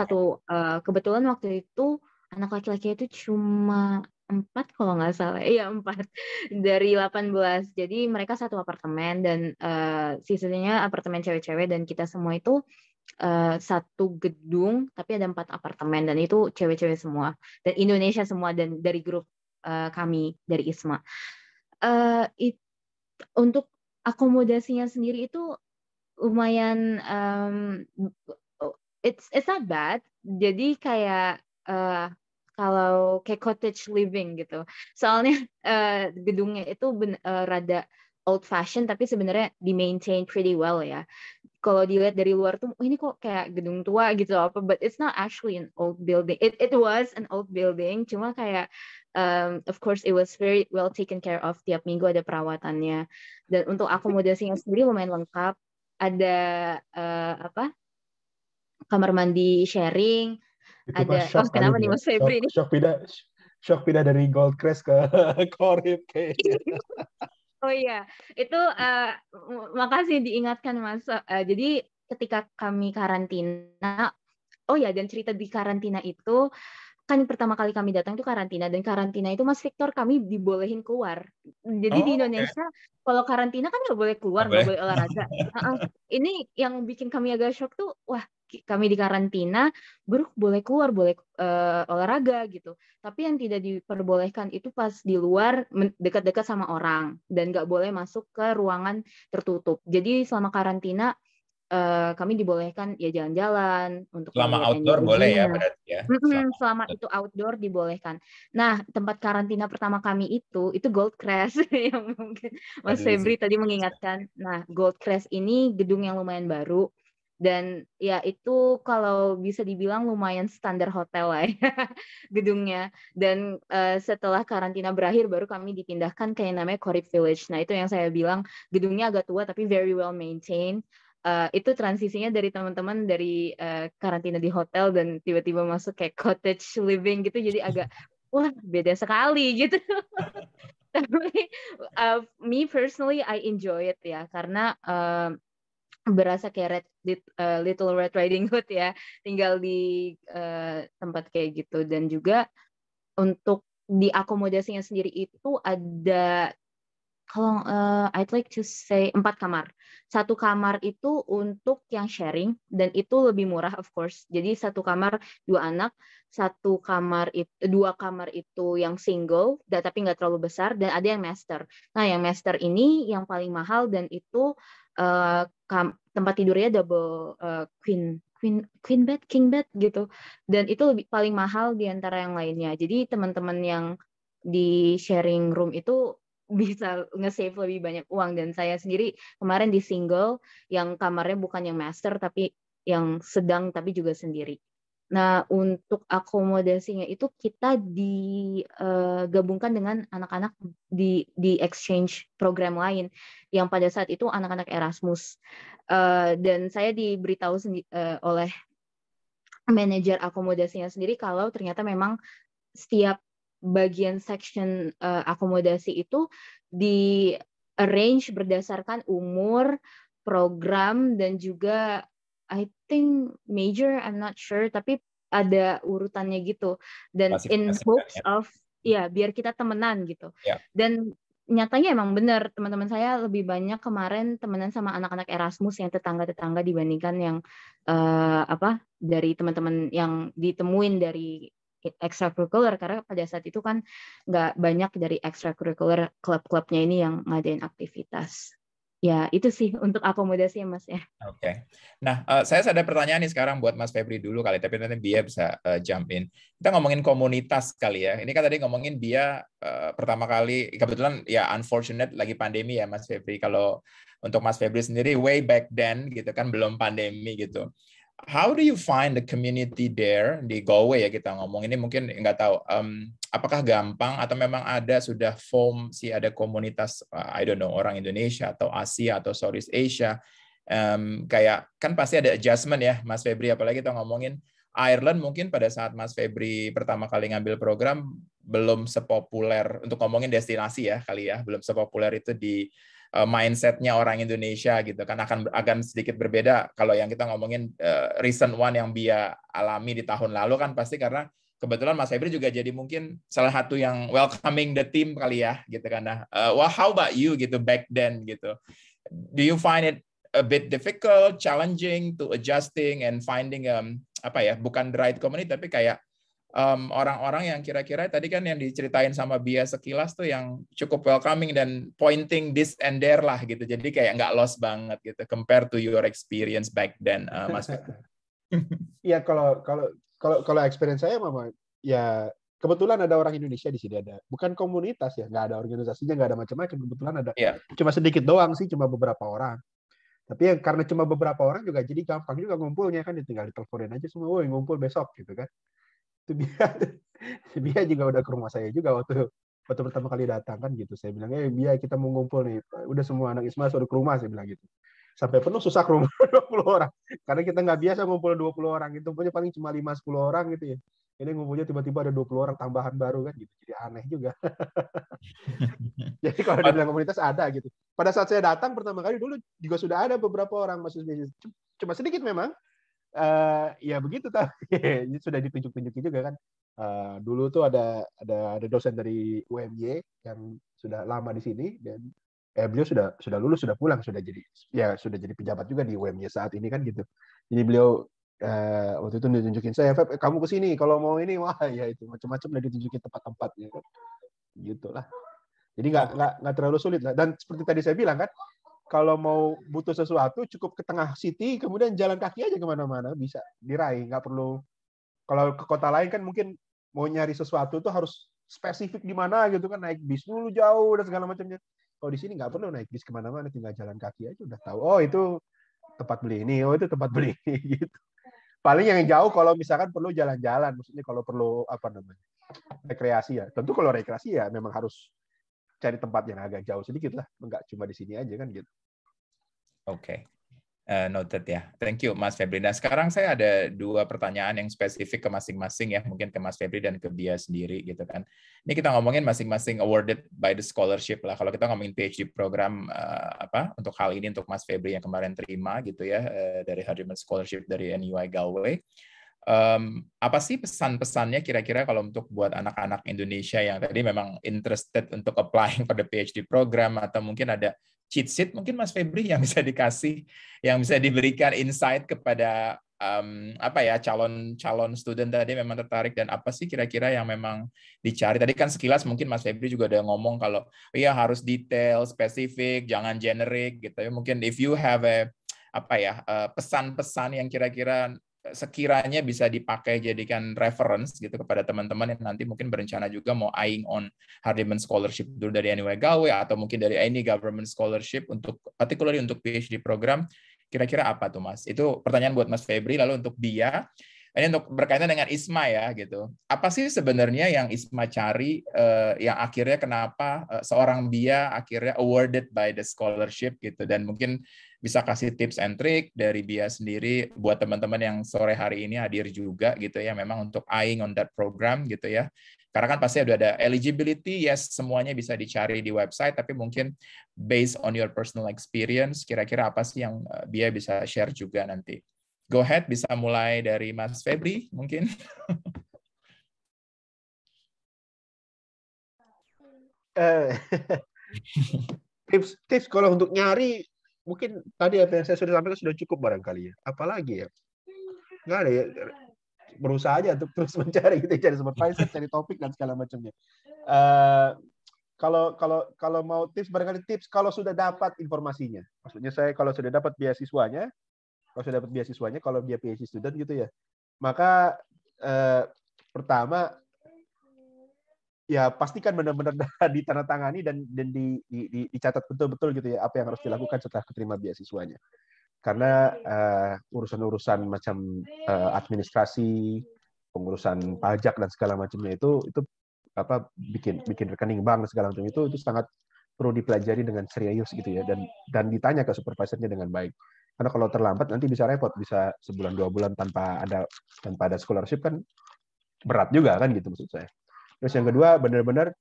kebetulan waktu itu anak laki-laki itu cuma 4 kalau nggak salah. Iya 4 dari 18. Jadi mereka satu apartemen dan sisanya apartemen cewek-cewek, dan kita semua itu satu gedung tapi ada 4 apartemen, dan itu cewek-cewek semua dan Indonesia semua, dan dari grup kami dari ISMA. Untuk akomodasinya sendiri itu lumayan it's not bad. Jadi kayak kalau kayak cottage living gitu. Soalnya gedungnya itu rada old fashion, tapi sebenarnya di maintain pretty well ya. Kalau dilihat dari luar tuh, ini kok kayak gedung tua gitu apa, but it's not actually an old building. It was an old building, cuma kayak of course it was very well taken care of. Tiap minggu ada perawatannya. Dan untuk akomodasinya sendiri lumayan lengkap. Ada kamar mandi sharing. Itu ada kenapa nih Mas Febri ini? Shock pindah dari Goldcrest ke Korip kayaknya. Oh iya, itu makasih diingatkan Mas. Jadi ketika kami karantina, dan cerita di karantina itu, kan pertama kali kami datang itu karantina, dan karantina itu Mas Victor kami dibolehin keluar. Jadi di Indonesia kalau karantina kan nggak boleh keluar, nggak boleh olahraga. Ini yang bikin kami agak shock tuh, wah kami di karantina baru boleh keluar, boleh olahraga gitu. Tapi yang tidak diperbolehkan itu pas di luar dekat-dekat sama orang, dan nggak boleh masuk ke ruangan tertutup. Jadi selama karantina kami dibolehkan ya jalan-jalan untuk selama outdoor boleh ya berarti ya. Selama itu outdoor dibolehkan. Nah, tempat karantina pertama kami itu Goldcrest yang mungkin Mas Febri tadi mengingatkan. Nah, Goldcrest ini gedung yang lumayan baru, dan ya itu kalau bisa dibilang lumayan standar hotel lah ya gedungnya. Dan setelah karantina berakhir baru kami dipindahkan ke yang namanya Korip Village. Nah, itu yang saya bilang gedungnya agak tua tapi very well maintained. Itu transisinya dari teman-teman dari karantina di hotel dan tiba-tiba masuk kayak cottage living gitu, jadi agak wah beda sekali gitu. Tapi me personally I enjoy it ya, karena berasa kayak Little Red Riding Hood ya, tinggal di tempat kayak gitu. Dan juga untuk di akomodasinya sendiri itu ada, kalau I'd like to say 4 kamar. 1 kamar itu untuk yang sharing, dan itu lebih murah of course. Jadi 1 kamar 2 anak, 2 kamar itu yang single, tapi nggak terlalu besar, dan ada yang master. Nah yang master ini yang paling mahal, dan itu tempat tidurnya double queen queen bed, king bed gitu. Dan itu paling mahal di antara yang lainnya. Jadi teman-teman yang di sharing room itu bisa nge-save lebih banyak uang. Dan saya sendiri kemarin di single yang kamarnya bukan yang master tapi yang sedang tapi juga sendiri. Nah, untuk akomodasinya itu kita digabungkan dengan anak-anak di exchange program lain yang pada saat itu anak-anak Erasmus. Dan saya diberitahu oleh manajer akomodasinya sendiri kalau ternyata memang setiap bagian section akomodasi itu di arrange berdasarkan umur, program, dan juga I think major, I'm not sure, tapi ada urutannya gitu. Dan in hopes of, ya biar kita temenan gitu. Yeah. Dan nyatanya emang benar, teman-teman saya lebih banyak kemarin temenan sama anak-anak Erasmus yang tetangga-tetangga dibandingkan yang dari teman-teman yang ditemuin dari extracurricular, karena pada saat itu kan nggak banyak dari extracurricular klub-klubnya ini yang ngadain aktivitas. Ya, itu sih untuk akomodasi ya, Mas ya. Oke. Nah, saya ada pertanyaan nih sekarang buat Mas Febri dulu kali, tapi nanti Bia bisa jump in. Kita ngomongin komunitas kali ya. Ini kan tadi ngomongin Bia pertama kali, kebetulan ya unfortunate lagi pandemi ya Mas Febri. Kalau untuk Mas Febri sendiri, way back then gitu kan belum pandemi gitu. How do you find the community there di Galway ya kita ngomong ini mungkin nggak tahu apakah gampang atau memang sudah ada komunitas I don't know orang Indonesia atau Asia atau Southeast Asia kayak kan pasti ada adjustment ya Mas Febri, apalagi kita ngomongin Ireland mungkin pada saat Mas Febri pertama kali ngambil program belum sepopuler untuk ngomongin destinasi ya kali ya, belum sepopuler itu di mindsetnya orang Indonesia gitu kan, akan sedikit berbeda kalau yang kita ngomongin recent one yang Bia alami di tahun lalu kan pasti karena kebetulan Mas Febri juga jadi mungkin salah satu yang welcoming the team kali ya gitu kan. Nah, how about you gitu back then gitu, do you find it a bit difficult, challenging to adjusting and finding bukan the right community tapi kayak orang-orang yang kira-kira tadi kan yang diceritain sama Bia sekilas tuh yang cukup welcoming dan pointing this and there lah gitu. Jadi kayak nggak lost banget gitu compare to your experience back then, Mas. Iya, kalau experience saya Mama ya kebetulan ada orang Indonesia di sini, ada bukan komunitas ya, nggak ada organisasinya, nggak ada macam-macam, kebetulan ada cuma sedikit doang sih, cuma beberapa orang. Tapi karena cuma beberapa orang juga jadi gampang juga ngumpulnya kan, tinggal diteleponin aja semua, woi ngumpul besok gitu kan. Itu Bia juga udah ke rumah saya juga waktu pertama kali datang kan gitu. Saya bilang, Bia kita mau ngumpul nih. Udah semua anak Isma sudah ke rumah, saya bilang gitu. Sampai penuh susah ke rumah 20 orang. Karena kita nggak biasa ngumpul 20 orang. Itu punya paling cuma 5-10 orang gitu ya. Ini ngumpulnya tiba-tiba ada 20 orang tambahan baru kan gitu. Jadi aneh juga. Jadi kalau dibilang komunitas ada gitu. Pada saat saya datang pertama kali dulu juga sudah ada beberapa orang, maksudnya cuma sedikit memang. Ya begitu tapi sudah ditunjuk-tunjukin juga kan. Dulu tuh ada dosen dari UMY yang sudah lama di sini dan beliau sudah lulus, sudah pulang, sudah jadi pejabat juga di UMY saat ini kan gitu. Jadi beliau waktu itu ditunjukin saya, Feb, kamu kesini kalau mau ini, wah ya itu macam-macam udah ditunjukin tempat-tempatnya kan. Gitulah. Jadi nggak terlalu sulit lah. Dan seperti tadi saya bilang kan, kalau mau butuh sesuatu cukup ke tengah city, kemudian jalan kaki aja kemana-mana bisa diraih, nggak perlu. Kalau ke kota lain kan mungkin mau nyari sesuatu tuh harus spesifik di mana gitu kan, naik bis dulu jauh dan segala macamnya. Kalau di sini nggak perlu naik bis kemana-mana, tinggal jalan kaki aja udah tahu. Oh itu tempat beli ini, oh itu tempat beli ini gitu. Paling yang jauh kalau misalkan perlu jalan-jalan, maksudnya kalau perlu rekreasi ya. Tentu kalau rekreasi ya memang harus cari tempat yang agak jauh sedikit lah, nggak cuma di sini aja kan gitu. Oke. Noted ya. Thank you Mas Febri. Nah sekarang saya ada 2 pertanyaan yang spesifik ke masing-masing ya, mungkin ke Mas Febri dan ke Bia sendiri gitu kan. Ini kita ngomongin masing-masing awarded by the scholarship lah. Kalau kita ngomongin PhD program untuk hal ini untuk Mas Febri yang kemarin terima gitu ya dari Hardiman Scholarship dari NUI Galway. Apa sih pesan-pesannya kira-kira kalau untuk buat anak-anak Indonesia yang tadi memang interested untuk applying for the PhD program, atau mungkin ada cheat sheet mungkin Mas Febri yang bisa dikasih, yang bisa diberikan insight kepada calon student tadi memang tertarik, dan apa sih kira-kira yang memang dicari? Tadi kan sekilas mungkin Mas Febri juga udah ngomong kalau harus detail, spesifik, jangan generik gitu ya. Mungkin if you have pesan-pesan yang kira-kira sekiranya bisa dipakai jadikan reference gitu kepada teman-teman yang nanti mungkin berencana juga mau eyeing on Hardiman Scholarship dulu dari NUI Galway atau mungkin dari any government scholarship untuk particularly untuk PhD program, kira-kira apa tuh Mas? Itu pertanyaan buat Mas Febri. Lalu untuk Bia, ini untuk berkaitan dengan ISMA ya gitu. Apa sih sebenarnya yang ISMA cari yang akhirnya kenapa seorang Bia akhirnya awarded by the scholarship gitu, dan mungkin bisa kasih tips and trick dari Bia sendiri buat teman-teman yang sore hari ini hadir juga gitu ya, memang untuk eyeing on that program gitu ya. Karena kan pasti udah ada eligibility, yes semuanya bisa dicari di website, tapi mungkin based on your personal experience, kira-kira apa sih yang Bia bisa share juga nanti. Go ahead, bisa mulai dari Mas Febri mungkin. Tips kalau untuk nyari, mungkin tadi apa yang saya sudah sampaikan sudah cukup barangkali ya. Apalagi ya, nggak ada ya. Berusaha aja untuk terus mencari, gitu, cari supervisor, cari topik dan segala macamnya. Kalau mau tips, barangkali tips kalau sudah dapat informasinya. Maksudnya saya kalau sudah dapat beasiswanya, kalau dia PhD student gitu ya, maka pertama ya pastikan benar-benar ditandatangani dan dicatat betul-betul gitu ya apa yang harus dilakukan setelah keterima beasiswanya. Karena urusan-urusan macam administrasi, pengurusan pajak dan segala macamnya itu apa bikin rekening bank dan segala macam itu sangat perlu dipelajari dengan serius gitu ya, dan ditanya ke supervisornya dengan baik. Karena kalau terlambat nanti bisa repot, bisa sebulan 2 bulan tanpa ada scholarship kan berat juga kan gitu maksud saya. Terus yang kedua benar-benar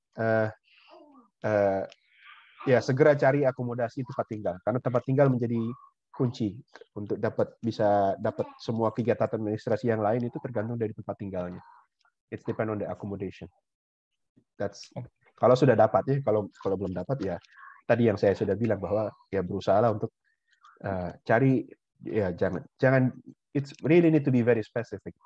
ya segera cari akomodasi tempat tinggal, karena tempat tinggal menjadi kunci untuk bisa dapat semua kegiatan administrasi yang lain itu tergantung dari tempat tinggalnya. It's depend on the accommodation. That's kalau sudah dapat ya, kalau belum dapat ya tadi yang saya sudah bilang bahwa ya berusahalah untuk cari ya jangan it's really need to be very specific.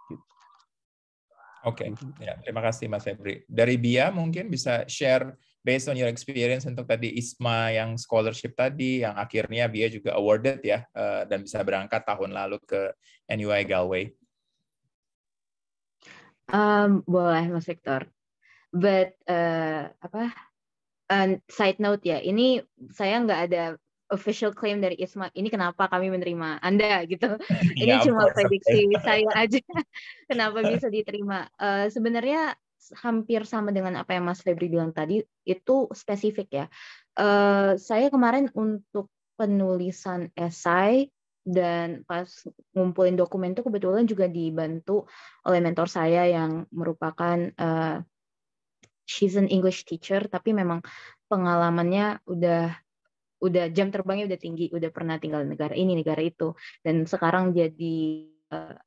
Oke, ya, terima kasih Mas Febri. Dari Bia mungkin bisa share based on your experience untuk tadi ISMA yang scholarship tadi, yang akhirnya Bia juga awarded ya, dan bisa berangkat tahun lalu ke NUI Galway. Boleh Mas Victor. But side note ya, ini saya nggak ada official claim dari ISMA, ini kenapa kami menerima Anda gitu. Ini cuma prediksi saya aja kenapa bisa diterima. Sebenarnya hampir sama dengan apa yang Mas Febri bilang tadi, itu spesifik ya. Saya kemarin untuk penulisan esai dan pas ngumpulin dokumen itu kebetulan juga dibantu oleh mentor saya yang merupakan she's an English teacher, tapi memang pengalamannya udah jam terbangnya udah tinggi, udah pernah tinggal di negara ini, negara itu, dan sekarang jadi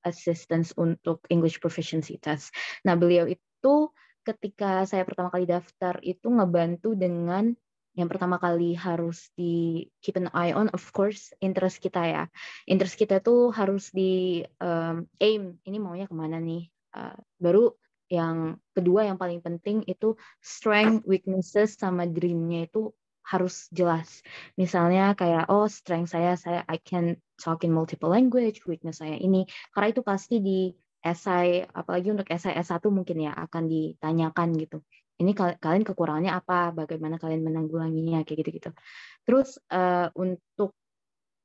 assistance untuk English Proficiency Test. Nah, beliau itu ketika saya pertama kali daftar itu ngebantu dengan yang pertama kali harus di keep an eye on, of course, interest kita ya. Interest kita tuh harus di aim, ini maunya kemana nih. Baru yang kedua yang paling penting itu strength, weaknesses, sama dream-nya itu harus jelas. Misalnya kayak strength saya I can talk in multiple language, weakness saya ini. Karena itu pasti di esai, apalagi untuk esai S1 mungkin ya akan ditanyakan gitu. Ini kalian kekurangannya apa, bagaimana kalian menanggulanginya, kayak gitu-gitu. Terus untuk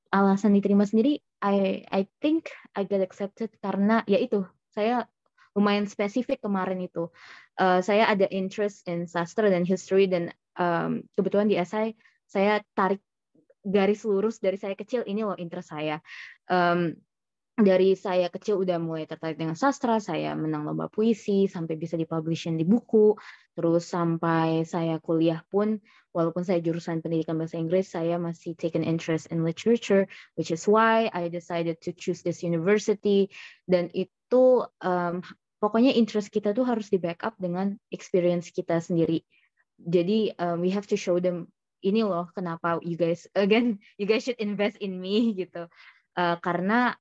alasan diterima sendiri, I think I get accepted karena ya itu, saya lumayan spesifik kemarin itu. Saya ada interest in sastra dan history, dan kebetulan di esai saya tarik garis lurus dari saya kecil, ini loh interest saya. Dari saya kecil udah mulai tertarik dengan sastra, saya menang lomba puisi sampai bisa dipublishin di buku, terus sampai saya kuliah pun walaupun saya jurusan pendidikan bahasa Inggris, saya masih take an interest in literature, which is why I decided to choose this university. Dan itu pokoknya interest kita tuh harus di backup dengan experience kita sendiri. Jadi we have to show them, ini loh kenapa you guys should invest in me gitu. Karena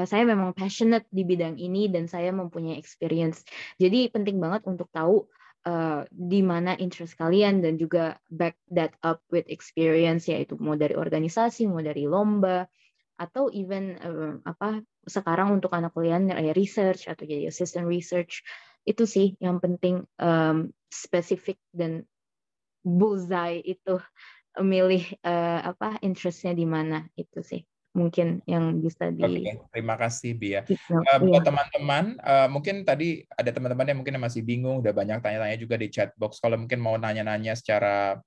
saya memang passionate di bidang ini dan saya mempunyai experience. Jadi penting banget untuk tahu di mana interest kalian dan juga back that up with experience, yaitu mau dari organisasi, mau dari lomba, atau even sekarang untuk anak kuliah research atau jadi assistant research itu sih yang penting, spesifik dan bullseye itu milih interestnya di mana, itu sih mungkin yang bisa Oke, terima kasih Bia. iya. Buat teman-teman, mungkin tadi ada teman-teman yang mungkin masih bingung, udah banyak tanya-tanya juga di chat box. Kalau mungkin mau nanya-nanya secara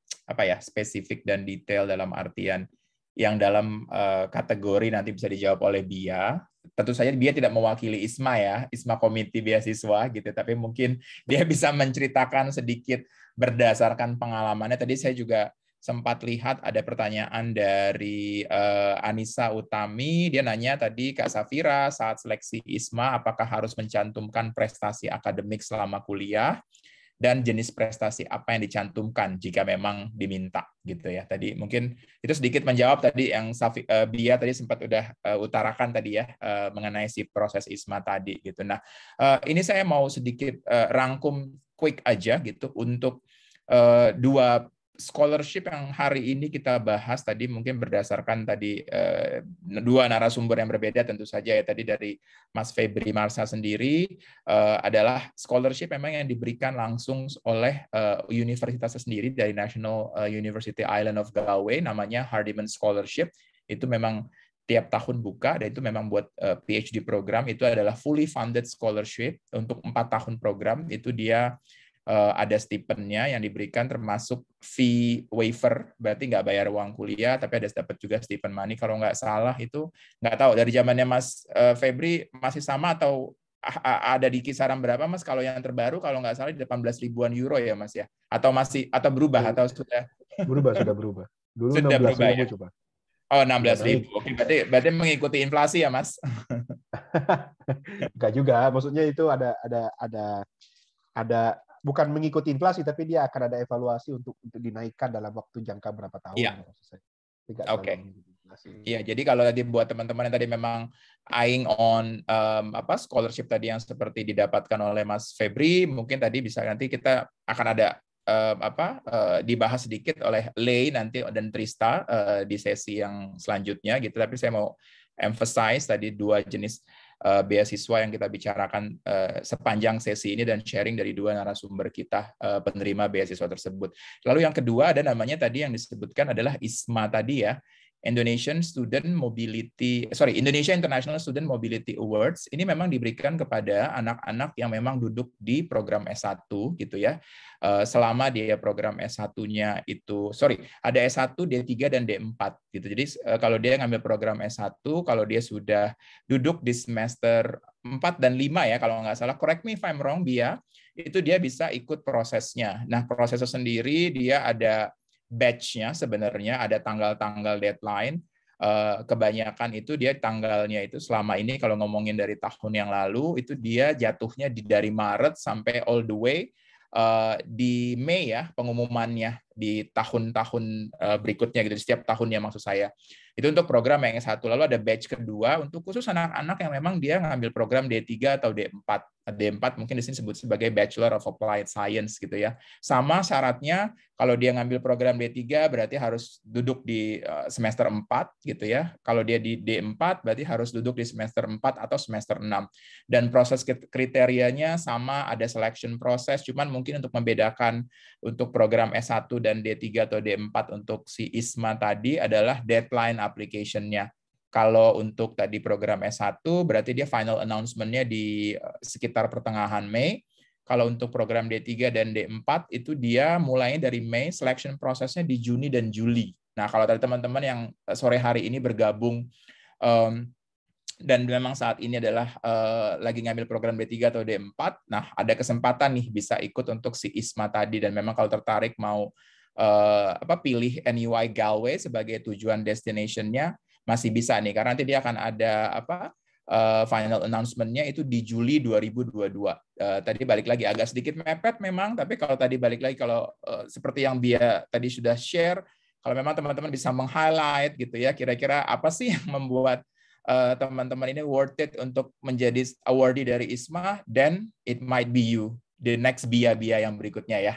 spesifik dan detail dalam artian yang dalam kategori nanti bisa dijawab oleh Bia. Tentu saja Bia tidak mewakili ISMA ya, ISMA Komite Beasiswa gitu, tapi mungkin dia bisa menceritakan sedikit berdasarkan pengalamannya. Tadi saya juga sempat lihat ada pertanyaan dari Anissa Utami. Dia nanya tadi, Kak Safira, saat seleksi ISMA, apakah harus mencantumkan prestasi akademik selama kuliah? Dan jenis prestasi apa yang dicantumkan jika memang diminta gitu ya. Tadi mungkin itu sedikit menjawab tadi yang Bia tadi sempat udah utarakan tadi ya mengenai si proses ISMA tadi gitu. Nah, ini saya mau sedikit rangkum quick aja gitu untuk dua scholarship yang hari ini kita bahas tadi, mungkin berdasarkan tadi dua narasumber yang berbeda tentu saja ya. Tadi dari Mas Febri Marsa sendiri adalah scholarship memang yang diberikan langsung oleh universitas sendiri dari National University Island of Galway, namanya Hardiman Scholarship. Itu memang tiap tahun buka, dan itu memang buat PhD program. Itu adalah fully funded scholarship untuk 4 tahun program. Itu dia ada stipendnya yang diberikan, termasuk fee waiver, berarti nggak bayar uang kuliah, tapi ada dapat juga stipend money. Kalau nggak salah itu, nggak tahu dari zamannya Mas Febri masih sama atau ada di kisaran berapa Mas? Kalau yang terbaru kalau nggak salah 18 ribuan euro ya Mas ya? Atau masih berubah atau sudah? Sudah berubah. Dulu Sudah 16 berubah ribu ya? coba. Oh, 16 ribu. Oke, berarti mengikuti inflasi ya Mas? Enggak juga, maksudnya itu ada bukan mengikuti inflasi, tapi dia akan ada evaluasi untuk dinaikkan dalam waktu jangka berapa tahun. Iya. Oke. Iya, jadi kalau tadi buat teman-teman yang tadi memang eyeing on scholarship tadi yang seperti didapatkan oleh Mas Febri, mungkin tadi bisa nanti kita akan ada dibahas sedikit oleh Lei nanti dan Trista di sesi yang selanjutnya gitu. Tapi saya mau emphasize tadi dua jenis beasiswa yang kita bicarakan sepanjang sesi ini dan sharing dari dua narasumber kita penerima beasiswa tersebut. Lalu yang kedua ada namanya tadi yang disebutkan adalah ISMA tadi ya, Indonesia International Student Mobility Awards. Ini memang diberikan kepada anak-anak yang memang duduk di program S1 gitu ya. Selama dia program S1-nya itu, ada S1, D3 dan D4 gitu. Jadi kalau dia ngambil program S1, kalau dia sudah duduk di semester 4 dan 5 ya kalau nggak salah, correct me if I'm wrong Bia, itu dia bisa ikut prosesnya. Nah, prosesnya sendiri dia ada batch-nya sebenarnya, ada tanggal-tanggal deadline. Kebanyakan itu dia tanggalnya itu selama ini kalau ngomongin dari tahun yang lalu itu dia jatuhnya dari Maret sampai all the way di Mei ya pengumumannya di tahun-tahun berikutnya gitu, setiap tahunnya maksud saya. Itu untuk program yang S1. Lalu ada batch kedua untuk khusus anak-anak yang memang dia ngambil program D3 atau D4. D4 mungkin di sini disebut sebagai Bachelor of Applied Science gitu ya. Sama syaratnya kalau dia ngambil program D3 berarti harus duduk di semester 4 gitu ya. Kalau dia di D4 berarti harus duduk di semester 4 atau semester 6. Dan proses kriterianya sama, ada selection process, cuman mungkin untuk membedakan untuk program S1 dan D3 atau D4 untuk si ISMA tadi adalah deadline application-nya. Kalau untuk tadi program S1 berarti dia final announcement-nya di sekitar pertengahan Mei. Kalau untuk program D3 dan D4 itu dia mulai dari Mei, selection prosesnya di Juni dan Juli. Nah, kalau tadi teman-teman yang sore hari ini bergabung dan memang saat ini adalah lagi ngambil program D3 atau D4, nah ada kesempatan nih bisa ikut untuk si ISMA tadi, dan memang kalau tertarik mau pilih NUI Galway sebagai tujuan destination-nya masih bisa nih, karena nanti dia akan ada final announcement-nya itu di Juli 2022. Tadi balik lagi agak sedikit mepet memang, tapi kalau tadi balik lagi kalau seperti yang Bia tadi sudah share, kalau memang teman-teman bisa meng-highlight gitu ya, kira-kira apa sih yang membuat teman-teman ini worth it untuk menjadi awardee dari ISMA, then it might be you, the next Bia yang berikutnya ya.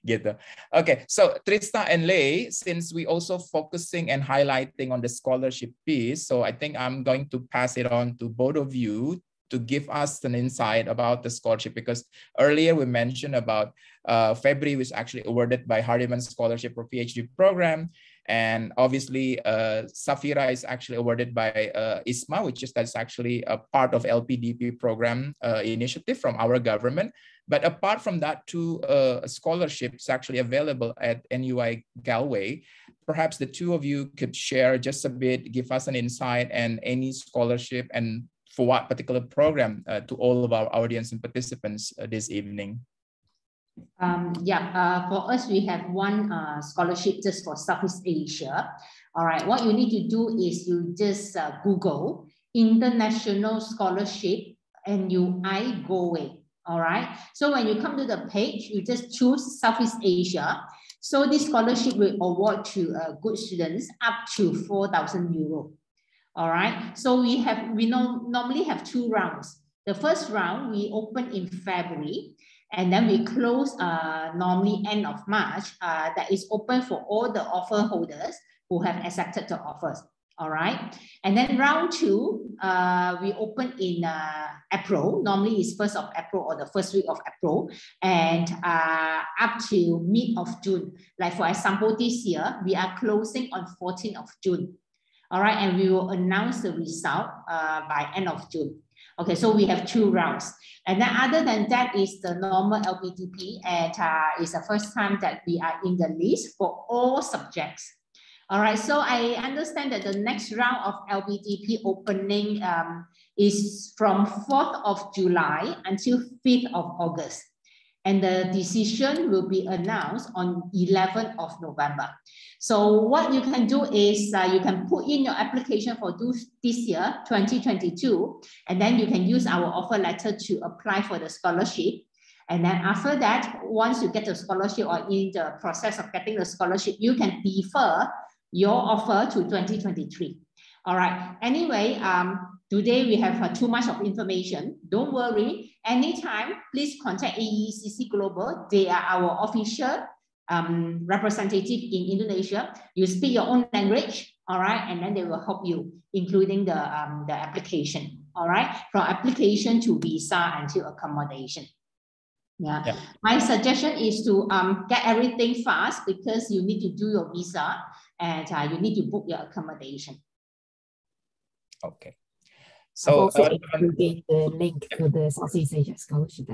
Gitu. Okay, so Trista and Lei, since we also focusing and highlighting on the scholarship piece, so I think I'm going to pass it on to both of you to give us an insight about the scholarship, because earlier we mentioned about February was actually awarded by Hardiman Scholarship for PhD program. And obviously, Safira is actually awarded by ISMA, which is that's actually a part of LPDP program initiative from our government. But apart from that, two scholarships actually available at NUI Galway. Perhaps the two of you could share just a bit, give us an insight and any scholarship and for what particular program to all of our audience and participants this evening. For us, we have one scholarship just for Southeast Asia. All right, what you need to do is you just Google International Scholarship NUI Galway. All right, so when you come to the page, you just choose Southeast Asia. So this scholarship will award to good students up to €4,000. All right, so we normally have 2 rounds. The first round we open in February, and then we close normally end of March. That is open for all the offer holders who have accepted the offers. All right, and then round 2 we open in April. Normally it's 1st of April or the first week of April, and up to mid of June. Like for example, this year we are closing on 14th of June. All right, and we will announce the result by end of June. Okay, so we have 2 rounds. And then other than that is the normal LPDP, and it's the first time that we are in the list for all subjects. All right, so I understand that the next round of LPDP opening is from 4th of July until 5th of August. And the decision will be announced on 11th of November. So what you can do is you can put in your application for this year, 2022, and then you can use our offer letter to apply for the scholarship. And then after that, once you get the scholarship or in the process of getting the scholarship, you can defer your offer to 2023. All right, anyway, today we have too much of information. Don't worry. Anytime, please contact AECC Global. They are our official representative in Indonesia. You speak your own language, all right, and then they will help you, including the application, all right, from application to visa until accommodation. Yeah. My suggestion is to get everything fast because you need to do your visa and you need to book your accommodation. Okay. So also including the link to the Southeast Asia Scholarship.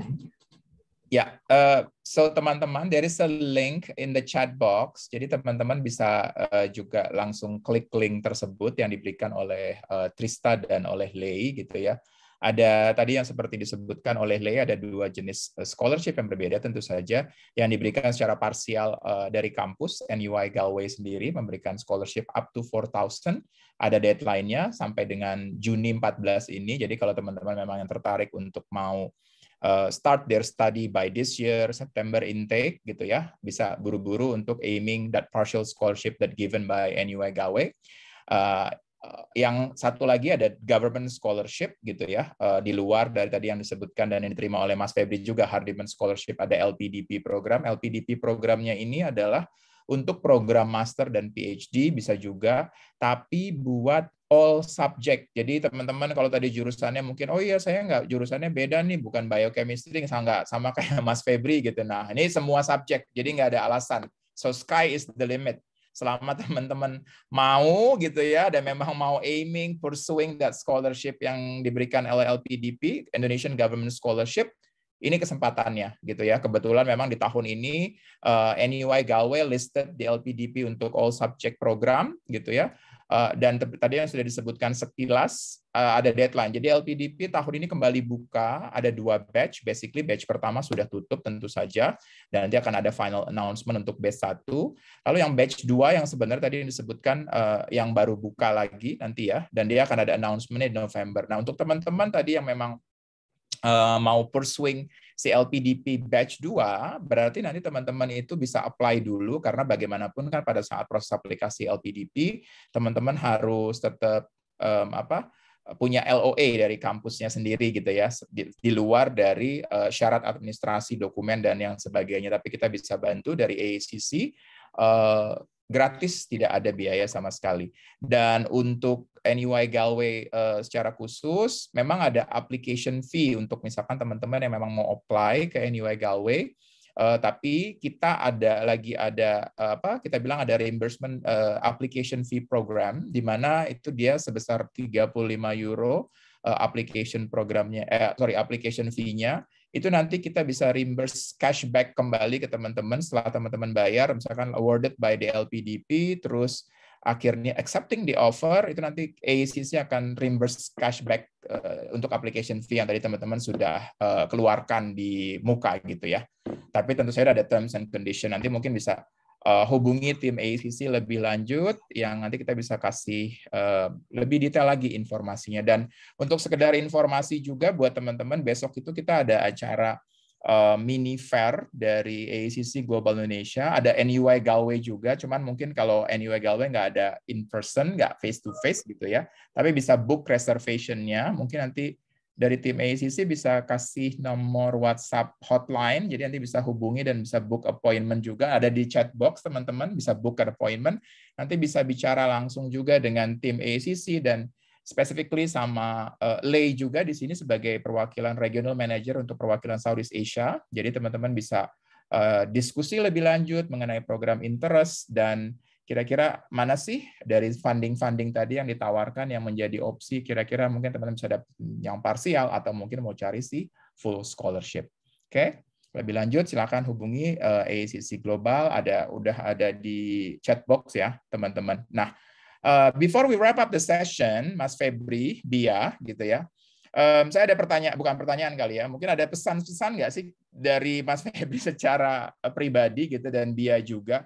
Ya, so teman-teman, there is a link in the chat box. Jadi teman-teman bisa juga langsung klik link tersebut yang diberikan oleh Trista dan oleh Lei, gitu ya. Ada tadi yang seperti disebutkan oleh Lei, ada 2 jenis scholarship yang berbeda tentu saja, yang diberikan secara parsial dari kampus. NUI Galway sendiri memberikan scholarship up to 4,000. Ada deadline-nya sampai dengan Juni 14 ini. Jadi kalau teman-teman memang yang tertarik untuk mau start their study by this year, September intake, gitu ya, bisa buru-buru untuk aiming that partial scholarship that given by NUI Galway. Yang satu lagi ada government scholarship, gitu ya, di luar dari tadi yang disebutkan dan yang diterima oleh Mas Febri juga, Hardiman Scholarship, ada LPDP program. LPDP programnya ini adalah untuk program master dan PhD bisa juga, tapi buat all subject. Jadi teman-teman kalau tadi jurusannya mungkin, oh iya saya nggak, jurusannya beda nih, bukan biochemistry, nggak sama kayak Mas Febri gitu. Nah ini semua subjek, jadi nggak ada alasan. So sky is the limit. Selama teman-teman mau gitu ya, dan memang mau aiming, pursuing that scholarship yang diberikan oleh LPDP, Indonesian Government Scholarship, ini kesempatannya gitu ya. Kebetulan memang di tahun ini NUI Galway listed di LPDP untuk all subject program gitu ya. Dan tadi yang sudah disebutkan sekilas ada deadline. Jadi LPDP tahun ini kembali buka, ada 2 batch. Basically batch pertama sudah tutup tentu saja, dan nanti akan ada final announcement untuk batch 1. Lalu yang batch 2 yang sebenarnya tadi yang disebutkan yang baru buka lagi nanti ya, dan dia akan ada announcement di November. Nah untuk teman-teman tadi yang memang mau pursuing si LPDP batch 2, berarti nanti teman-teman itu bisa apply dulu, karena bagaimanapun kan pada saat proses aplikasi LPDP, teman-teman harus tetap punya LOA dari kampusnya sendiri gitu ya, di luar dari syarat administrasi dokumen dan yang sebagainya. Tapi kita bisa bantu dari AACC gratis, tidak ada biaya sama sekali. Dan untuk NUI Galway secara khusus, memang ada application fee untuk misalkan teman-teman yang memang mau apply ke NUI Galway. Tapi kita ada kita bilang ada reimbursement application fee program, di mana itu dia sebesar 35 euro application fee-nya. Itu nanti kita bisa reimburse cashback kembali ke teman-teman setelah teman-teman bayar, misalkan awarded by the LPDP, terus akhirnya accepting the offer, itu nanti AACC akan reimburse cashback untuk application fee yang tadi teman-teman sudah keluarkan di muka gitu ya. Tapi tentu saja ada terms and condition. Nanti mungkin bisa hubungi tim AACC lebih lanjut yang nanti kita bisa kasih lebih detail lagi informasinya. Dan untuk sekedar informasi juga buat teman-teman, besok itu kita ada acara mini fair dari AACC Global Indonesia. Ada NUI Galway juga, cuman mungkin kalau NUI Galway nggak ada in person, nggak face to face gitu ya, tapi bisa book reservation-nya. Mungkin nanti dari tim AACC bisa kasih nomor WhatsApp hotline, jadi nanti bisa hubungi dan bisa book appointment juga. Ada di chat box, teman-teman bisa book appointment. Nanti bisa bicara langsung juga dengan tim AACC dan specifically sama Lei juga di sini sebagai perwakilan regional manager untuk perwakilan Southeast Asia. Jadi teman-teman bisa diskusi lebih lanjut mengenai program interest dan kira-kira mana sih dari funding-funding tadi yang ditawarkan yang menjadi opsi, kira-kira mungkin teman-teman bisa dapat yang parsial atau mungkin mau cari si full scholarship. Oke, lebih lanjut silakan hubungi AACC Global, udah ada di chat box ya teman-teman. Nah, before we wrap up the session, Mas Febri, Bia, gitu ya. Saya ada bukan pertanyaan kali ya, mungkin ada pesan-pesan nggak sih dari Mas Febri secara pribadi gitu dan Bia juga.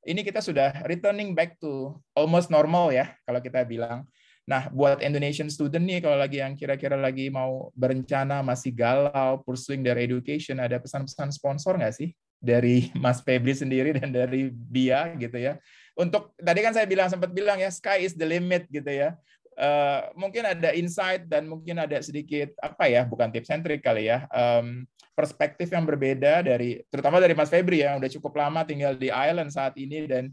Ini kita sudah returning back to almost normal ya, kalau kita bilang. Nah, buat Indonesian student nih, kalau lagi yang kira-kira lagi mau berencana, masih galau, pursuing their education, ada pesan-pesan sponsor nggak sih? Dari Mas Febri sendiri dan dari Bia gitu ya. Untuk, tadi kan saya sempat bilang ya, sky is the limit gitu ya. Mungkin ada insight dan mungkin ada sedikit, bukan tips and trick kali ya, perspektif yang berbeda terutama dari Mas Febri yang udah cukup lama tinggal di Ireland saat ini dan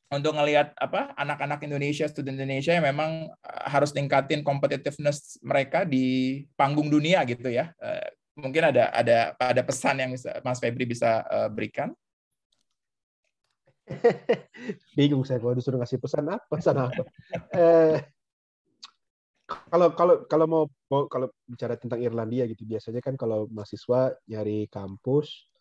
untuk ngelihat anak-anak Indonesia, student Indonesia yang memang harus tingkatin competitiveness mereka di panggung dunia gitu ya. Mungkin ada pesan yang Mas Febri bisa berikan. Bingung saya kalau disuruh ngasih pesan apa. Kalau bicara tentang Irlandia gitu, biasanya kan kalau mahasiswa nyari kampus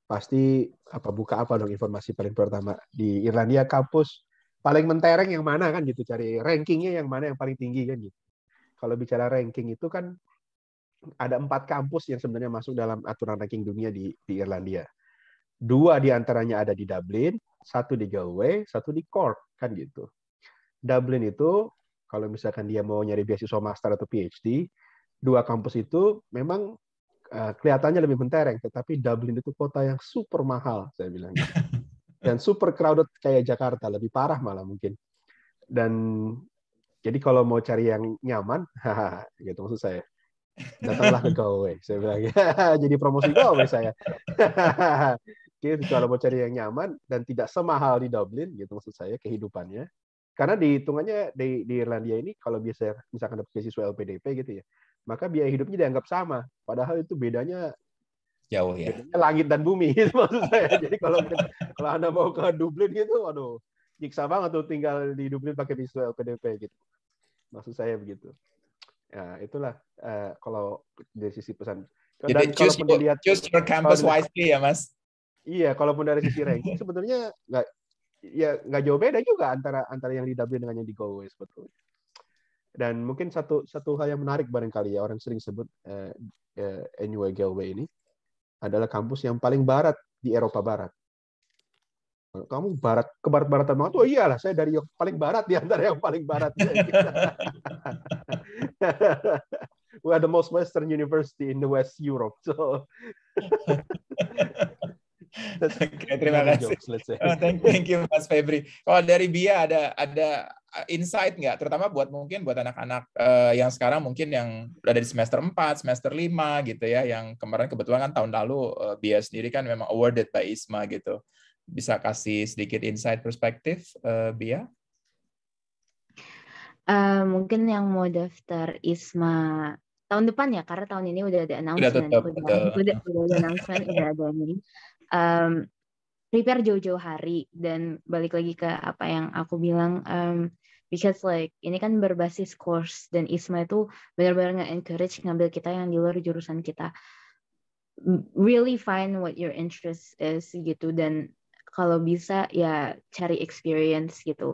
pasti buka dong informasi paling pertama di Irlandia, kampus paling mentereng yang mana kan gitu, cari rankingnya yang mana yang paling tinggi kan gitu. Kalau bicara ranking itu kan ada 4 kampus yang sebenarnya masuk dalam aturan ranking dunia di Irlandia. 2 diantaranya ada di Dublin, 1 di Galway, 1 di Cork kan gitu. Dublin itu kalau misalkan dia mau nyari beasiswa master atau PhD, 2 kampus itu memang kelihatannya lebih mentereng, tetapi Dublin itu kota yang super mahal, saya bilang gitu. Dan super crowded kayak Jakarta, lebih parah malah mungkin. Dan jadi kalau mau cari yang nyaman, gitu maksud saya, datanglah ke Galway, saya bilang. Jadi promosi Galway saya. Gitu, kalau mau cari yang nyaman dan tidak semahal di Dublin, gitu maksud saya kehidupannya. Karena dihitungannya di Irlandia ini kalau biasa misalkan dapat beasiswa LPDP gitu ya, maka biaya hidupnya dianggap sama. Padahal itu bedanya jauh ya. Bedanya langit dan bumi gitu maksud saya. Jadi kalau Anda mau ke Dublin gitu, aduh, nyiksa banget tuh tinggal di Dublin pakai beasiswa LPDP gitu. Maksud saya begitu. Ya, itulah kalau dari sisi pesan. Dan jadi choose your campus wisely ya, Mas. Iya, kalaupun dari sisi ranking sebenarnya nggak jauh beda juga antara yang di Dublin dengan yang di Galway sebetulnya. Dan mungkin satu hal yang menarik barangkali ya, orang sering sebut NUI Galway ini adalah kampus yang paling barat di Eropa Barat. Kamu ke barat-baratan banget, oh iyalah saya dari yang paling barat di antara yang paling barat. We are the most Western university in the West Europe. So okay, terima kasih. Thank you Mas Febri. Kalau dari Bia ada insight nggak, terutama mungkin buat anak-anak yang sekarang mungkin yang berada di semester 4, semester 5 gitu ya, yang kemarin kebetulan kan tahun lalu BIA sendiri kan memang awarded by ISMA gitu. Bisa kasih sedikit insight perspektif, BIA? Mungkin yang mau daftar ISMA tahun depan ya, karena tahun ini udah ada announcement, udah ada announcement, udah ada ini. Prepare jauh-jauh hari, dan balik lagi ke apa yang aku bilang, because like ini kan berbasis course, dan ISMA itu benar-benar nge-encourage ngambil kita yang di luar jurusan kita. Really find what your interest is gitu, dan kalau bisa ya cari experience gitu.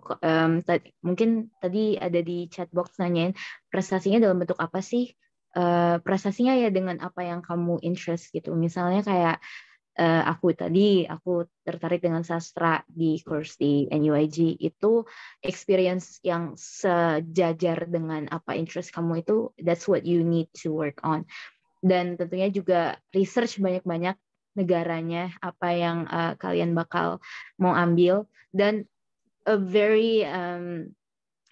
Mungkin tadi ada di chat box nanyain prestasinya dalam bentuk apa sih? Prestasinya ya dengan apa yang kamu interest gitu. Misalnya kayak aku tertarik dengan sastra di course di NUIG, itu experience yang sejajar dengan apa interest kamu itu, that's what you need to work on. Dan tentunya juga research banyak-banyak negaranya, apa yang kalian bakal mau ambil. Dan a very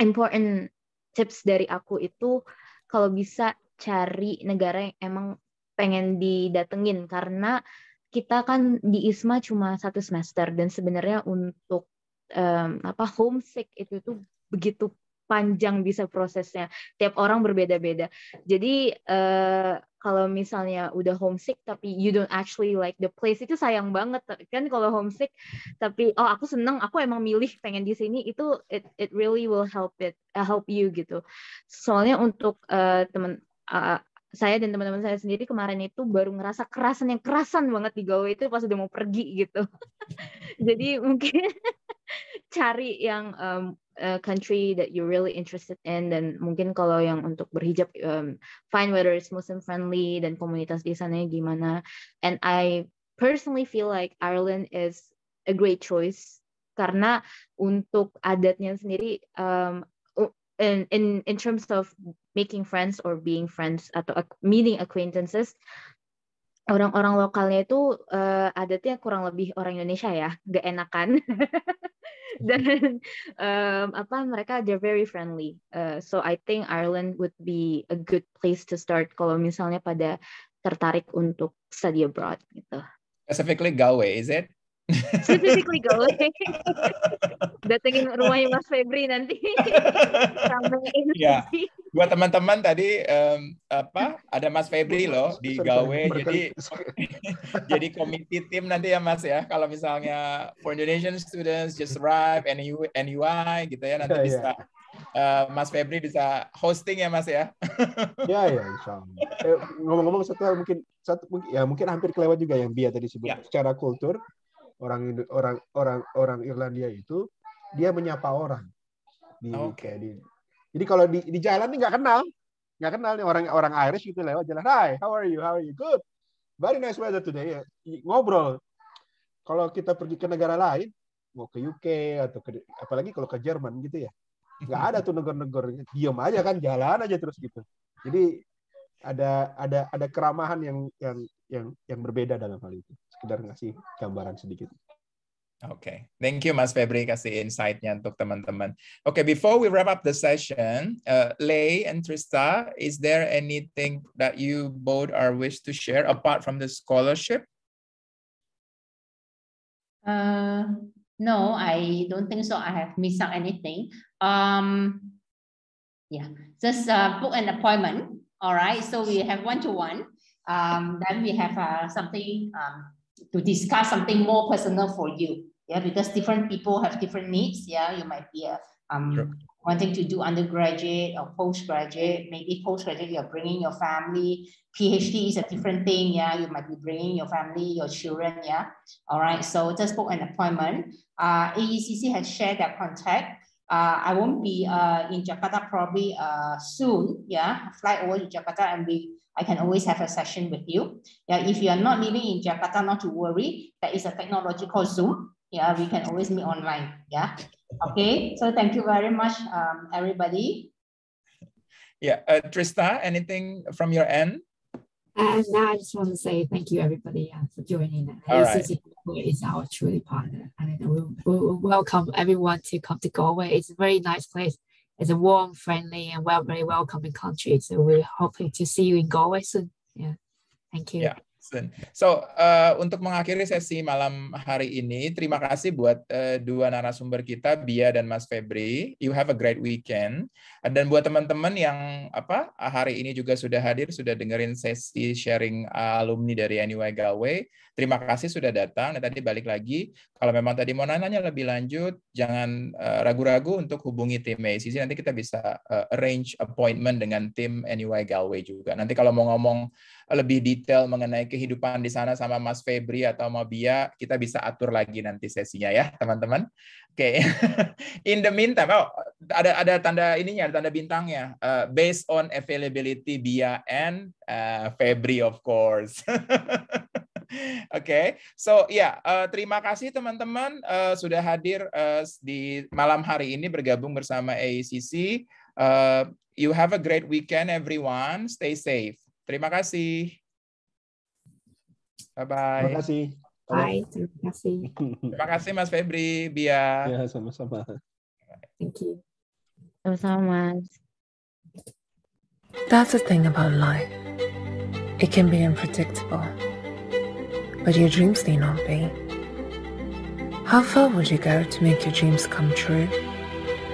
important tips dari aku itu, kalau bisa cari negara yang emang pengen didatengin, karena kita kan di ISMA cuma 1 semester, dan sebenarnya untuk homesick itu tuh begitu panjang bisa prosesnya. Tiap orang berbeda-beda. Jadi kalau misalnya udah homesick tapi you don't actually like the place, itu sayang banget kan. Kalau homesick tapi aku seneng, aku emang milih pengen di sini, itu it really will help you gitu. Soalnya untuk saya dan teman-teman saya sendiri kemarin itu baru ngerasa kerasan banget di gawe itu pas udah mau pergi gitu. Jadi mungkin cari yang country that you're really interested in, dan mungkin kalau yang untuk berhijab, find whether it's Muslim friendly dan komunitas di sana gimana. And I personally feel like Ireland is a great choice, karena untuk adatnya sendiri, in terms of making friends or being friends atau meeting acquaintances, orang-orang lokalnya itu adatnya kurang lebih orang Indonesia ya, gak enakan. Dan mereka they're very friendly. So I think Ireland would be a good place to start kalau misalnya pada tertarik untuk study abroad gitu. Specifically Galway, is it? Specifically Galway. Datengin rumahnya Mas Febri nanti. Ya, buat teman-teman tadi ada Mas Febri loh di Galway, jadi komite tim nanti ya Mas ya. Kalau misalnya for Indonesian students just arrive NUI gitu ya, nanti bisa Mas Febri bisa hosting ya Mas ya. Ya insya Allah. Ngomong-ngomong mungkin hampir kelewat juga yang Bia tadi sebut. Secara kultur orang Irlandia itu dia menyapa orang. Jadi kalau di jalan nih nggak kenal nih orang Irish gitu lewat jalan, hi, how are you, good, very nice weather today, ya. Ngobrol. Kalau kita pergi ke negara lain, mau ke UK atau apalagi kalau ke Jerman gitu ya, nggak ada tuh negor-negor, diam aja kan, jalan aja terus gitu. Jadi ada keramahan yang berbeda dalam hal itu. Sekedar ngasih gambaran sedikit. Okay, thank you Mas Febri kasih insight-nya untuk teman-teman. Okay, before we wrap up the session, Lei and Trista, is there anything that you both are wish to share apart from the scholarship? No, I don't think so. I have missed out anything. Just book an appointment. All right, so we have one-to-one. Then we have something to discuss, something more personal for you. Yeah, because different people have different needs. Yeah, you might be wanting to do undergraduate or postgraduate. Maybe postgraduate, you're bringing your family. PhD is a different thing. Yeah, you might be bringing your family, your children. Yeah, all right. So just book an appointment. AECC has shared their contact. I won't be in Jakarta probably soon. Yeah, fly over to Jakarta and I can always have a session with you. Yeah, if you are not living in Jakarta, not to worry. There is a technology called Zoom. Yeah, we can always meet online. Yeah. Okay. So thank you very much, everybody. Yeah, Trista, anything from your end? And now I just want to say thank you, everybody, for joining. ACC is our truly partner, and we welcome everyone to come to Galway. It's a very nice place. It's a warm, friendly, and very welcoming country. So we're hoping to see you in Galway soon. Yeah, thank you. Yeah. So, untuk mengakhiri sesi malam hari ini, terima kasih buat dua narasumber kita, Bia dan Mas Febri. You have a great weekend. Dan buat teman-teman yang hari ini juga sudah hadir, sudah dengerin sesi sharing alumni dari NUI Galway. Terima kasih sudah datang. Dan tadi balik lagi, kalau memang tadi mau nanya lebih lanjut, jangan ragu-ragu untuk hubungi tim ACC. Nanti kita bisa arrange appointment dengan tim NUI Galway juga. Nanti kalau mau ngomong lebih detail mengenai kehidupan di sana sama Mas Febri atau sama Bia, kita bisa atur lagi nanti sesinya ya, teman-teman. Oke. In the meantime, ada tanda ininya, ada tanda bintangnya. Based on availability Bia and Febri, of course. Oke, so terima kasih teman-teman sudah hadir di malam hari ini bergabung bersama ACC. You have a great weekend, everyone. Stay safe. Terima kasih. Bye-bye. Terima kasih. Bye. Terima kasih. Terima kasih Mas Febri, Bia. Ya, sama-sama. Thank you. Sama-sama. That's the thing about life. It can be unpredictable, but your dreams need not be. How far would you go to make your dreams come true?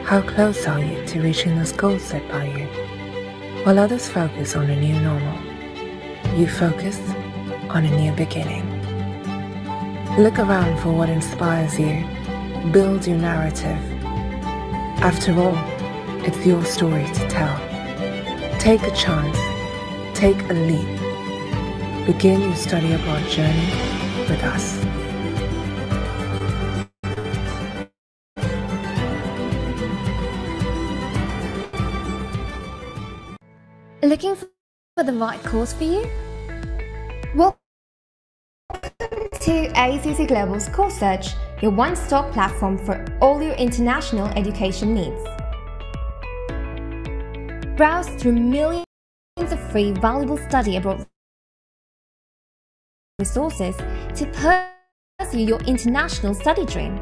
How close are you to reaching those goals set by you? While others focus on a new normal, you focus on a new beginning. Look around for what inspires you. Build your narrative. After all, it's your story to tell. Take a chance. Take a leap. Begin your study abroad journey with us. Looking for the right course for you? Welcome to ACC Global's Course Search, your one-stop platform for all your international education needs. Browse through millions of free, valuable study abroad resources to pursue your international study dream.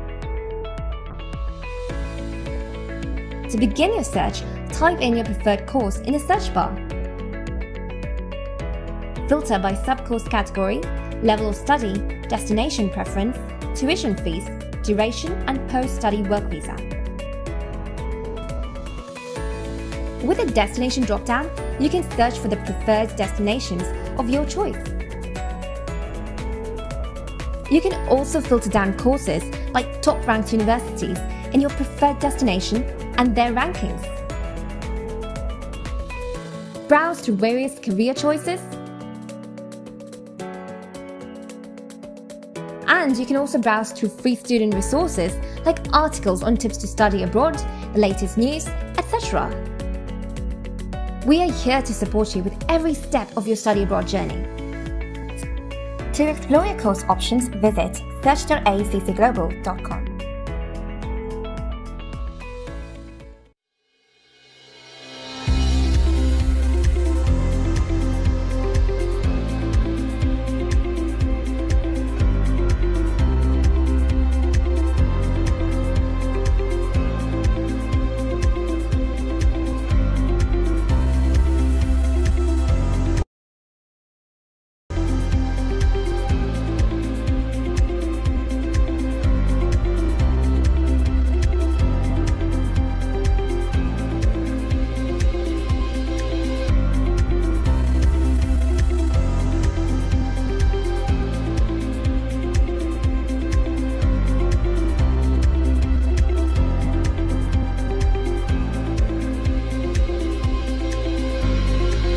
To begin your search, type in your preferred course in the search bar. Filter by sub-course category, level of study, destination preference, tuition fees, duration, and post-study work visa. With a destination drop-down, you can search for the preferred destinations of your choice. You can also filter down courses like top-ranked universities in your preferred destination and their rankings. Browse through various career choices, and you can also browse through free student resources like articles on tips to study abroad, the latest news, etc. We are here to support you with every step of your study abroad journey. To explore your course options, visit search.accglobal.com.